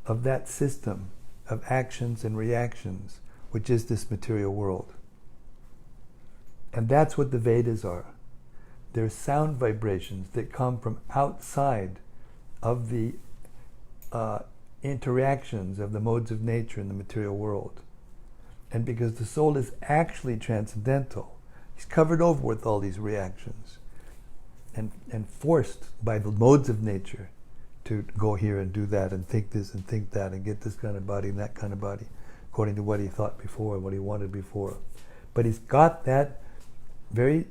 of that system of actions and reactions, which is this material world. And that's what the Vedas are. They're sound vibrations that come from outside of the interactions of the modes of nature in the material world. And because the soul is actually transcendental, he's covered over with all these reactions. and forced by the modes of nature to go here and do that and think this and think that and get this kind of body and that kind of body, according to what he thought before, what he wanted before. But he's got that very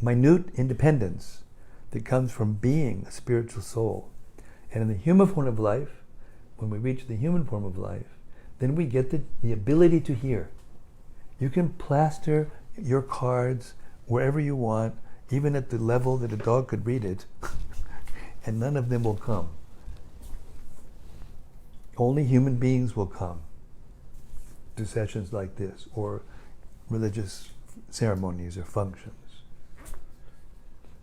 minute independence that comes from being a spiritual soul. And in the human form of life, when we reach the human form of life, then we get the ability to hear. You can plaster your cards wherever you want, even at the level that a dog could read it, and none of them will come. Only human beings will come to sessions like this, or religious ceremonies or functions.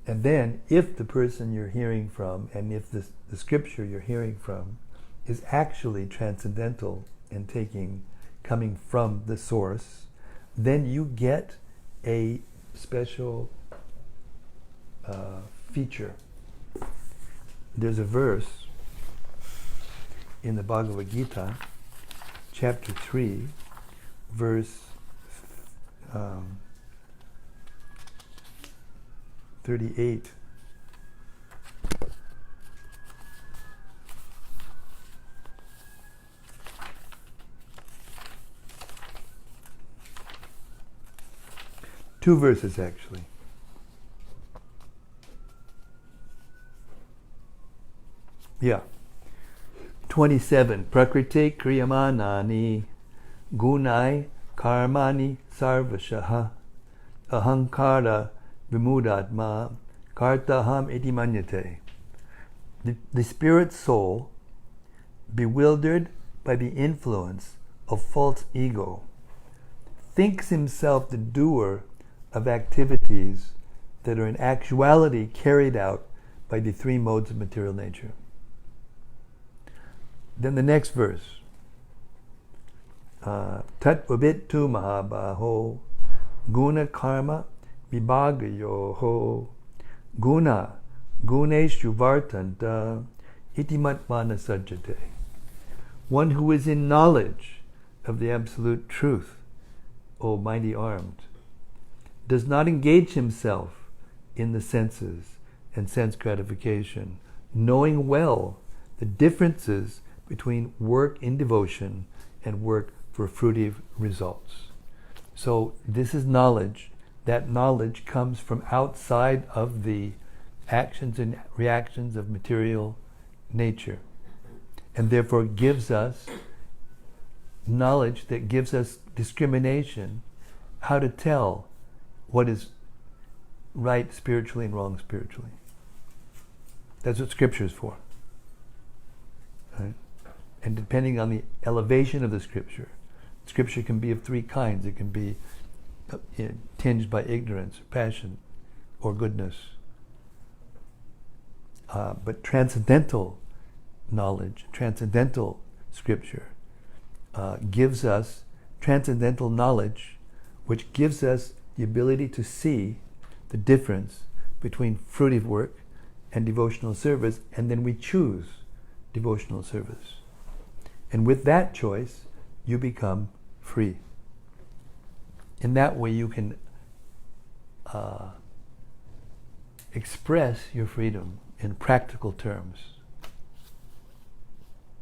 And then, if the person you're hearing from, and if the scripture you're hearing from is actually transcendental and coming from the source, then you get a special feature. There's a verse in the Bhagavad Gita, chapter 3, verse 38. Two verses, actually. Yeah. 27. Prakriti kriyamanani gunai karmani sarvashaha ahankara vimudatma kartaham iti manyate. The spirit soul, bewildered by the influence of false ego, thinks himself the doer of activities that are in actuality carried out by the three modes of material nature. Then the next verse, Tat vabittu mahabaho guna karma vibhagayoho guna guneshu vartanta iti matmana sajjate. One who is in knowledge of the absolute truth, O mighty armed, does not engage himself in the senses and sense gratification, knowing well the differences between work in devotion and work for fruitive results. So this is knowledge. That knowledge comes from outside of the actions and reactions of material nature, and therefore gives us knowledge that gives us discrimination, how to tell what is right spiritually and wrong spiritually. That's what Scripture is for. Right? And depending on the elevation of the Scripture can be of three kinds. It can be tinged by ignorance, passion, or goodness. But transcendental knowledge, transcendental Scripture, gives us transcendental knowledge, which gives us the ability to see the difference between fruitive work and devotional service, and then we choose devotional service. And with that choice, you become free. In that way, you can express your freedom in practical terms,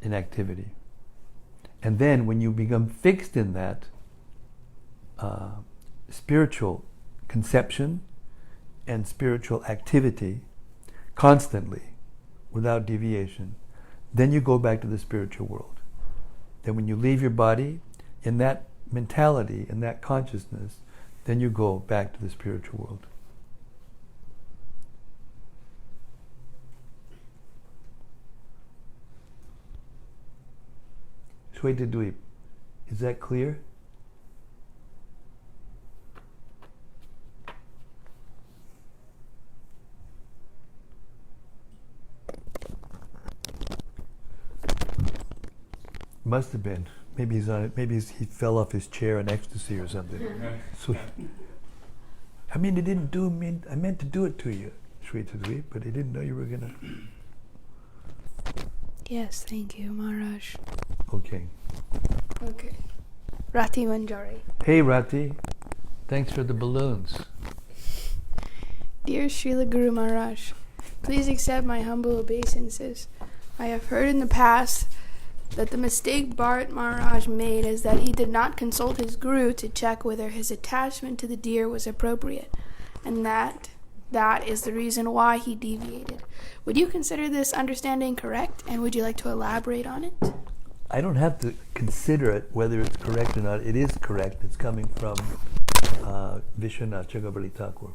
in activity. And then when you become fixed in that spiritual conception and spiritual activity constantly, without deviation, then you go back to the spiritual world. Then when you leave your body, in that mentality, in that consciousness, then you go back to the spiritual world. Shweta, is that clear? Must have been. Maybe he's on it. Maybe he fell off his chair in ecstasy or something. So, I mean, I meant to do it to you, Shweta, but I didn't know you were gonna. Yes, thank you, Maharaj. Okay. Okay. Rati Manjari. Hey, Rati. Thanks for the balloons. Dear Srila Guru Maharaj, please accept my humble obeisances. I have heard in the past that the mistake Bharata Maharaj made is that he did not consult his guru to check whether his attachment to the deer was appropriate, and that is the reason why he deviated. Would you consider this understanding correct, and would you like to elaborate on it? I don't have to consider it whether it's correct or not. It is correct. It's coming from Vishwanath Chakrabarti Thakur.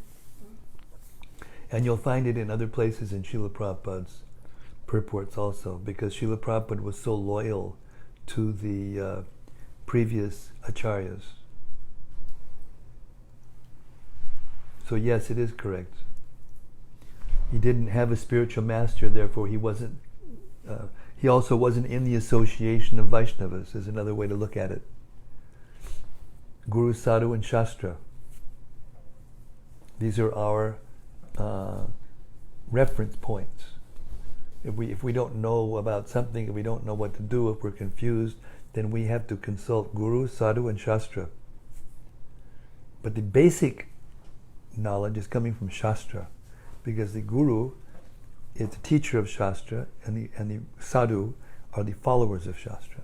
And you'll find it in other places in Srila Prabhupada's purports also, because Srila Prabhupada was so loyal to the previous acharyas. So yes, it is correct. He didn't have a spiritual master, therefore he wasn't. He also wasn't in the association of Vaishnavas, is another way to look at it. Guru, Sadhu, and Shastra. These are our reference points. If we don't know about something, if we don't know what to do, if we're confused, then we have to consult Guru, Sadhu, and Shastra. But the basic knowledge is coming from Shastra, because the Guru is the teacher of Shastra, and the Sadhu are the followers of Shastra.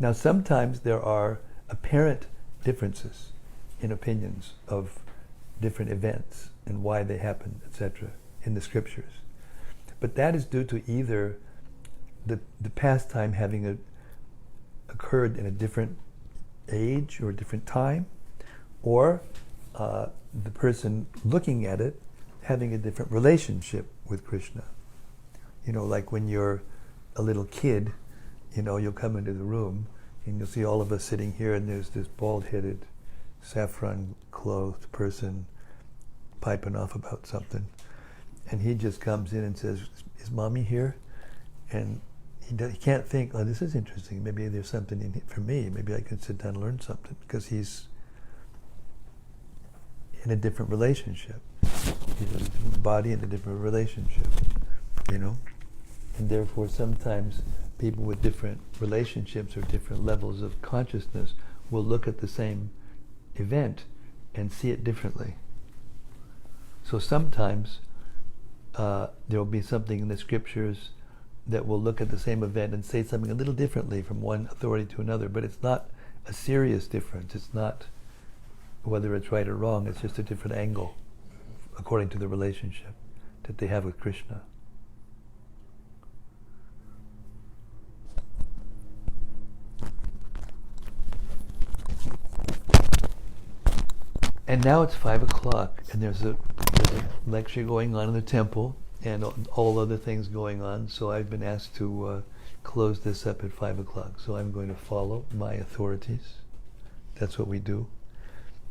Now sometimes there are apparent differences in opinions of different events and why they happen, etc., in the scriptures. But that is due to either the pastime having occurred in a different age or a different time, or the person looking at it having a different relationship with Krishna. You know, like when you're a little kid, you know, you'll come into the room and you'll see all of us sitting here, and there's this bald-headed, saffron-clothed person piping off about something. And he just comes in and says, "Is Mommy here?" And he can't think, "Oh, this is interesting. Maybe there's something in it for me. Maybe I could sit down and learn something," because he's in a different relationship. He's a different body in a different relationship, you know? And therefore sometimes people with different relationships or different levels of consciousness will look at the same event and see it differently. So sometimes there will be something in the scriptures that will look at the same event and say something a little differently from one authority to another, but it's not a serious difference. It's not whether it's right or wrong, it's just a different angle according to the relationship that they have with Krishna. And now it's 5 o'clock, and there's a lecture going on in the temple, and all other things going on, so I've been asked to close this up at 5 o'clock. So I'm going to follow my authorities. That's what we do.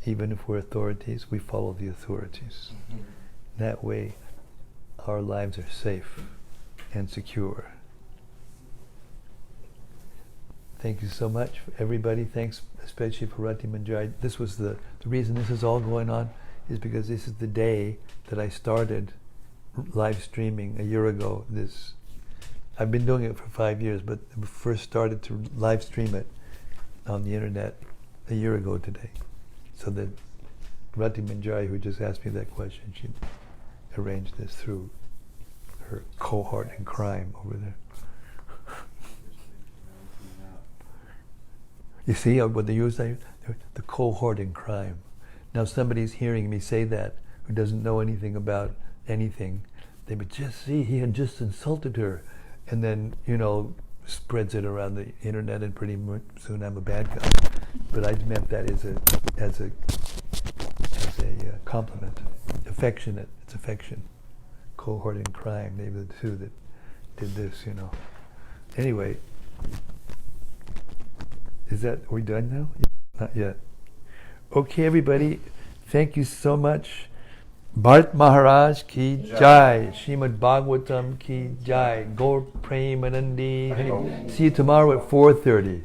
Even if we're authorities, we follow the authorities. Mm-hmm. That way, our lives are safe and secure. Thank you so much, everybody. Thanks especially for Rati Manjari. This was the reason this is all going on, is because this is the day that I started live streaming a year ago. I've been doing it for 5 years, but I first started to live stream it on the internet a year ago today. So that Rati Manjari, who just asked me that question, she arranged this through her cohort in crime over there. You see what they use there? The cohort in crime. Now somebody's hearing me say that who doesn't know anything about anything. They would just see he had just insulted her, and then, you know, spreads it around the internet, and pretty soon I'm a bad guy. But I meant that as a compliment. Affectionate. It's affection. Cohort in crime. They were the two that did this, you know. Anyway. Are we done now? Not yet. Okay, everybody. Thank you so much. Bharata Maharaj ki jai. Srimad-Bhagavatam ki jai. Gaur Premanandi. See you tomorrow at 4:30.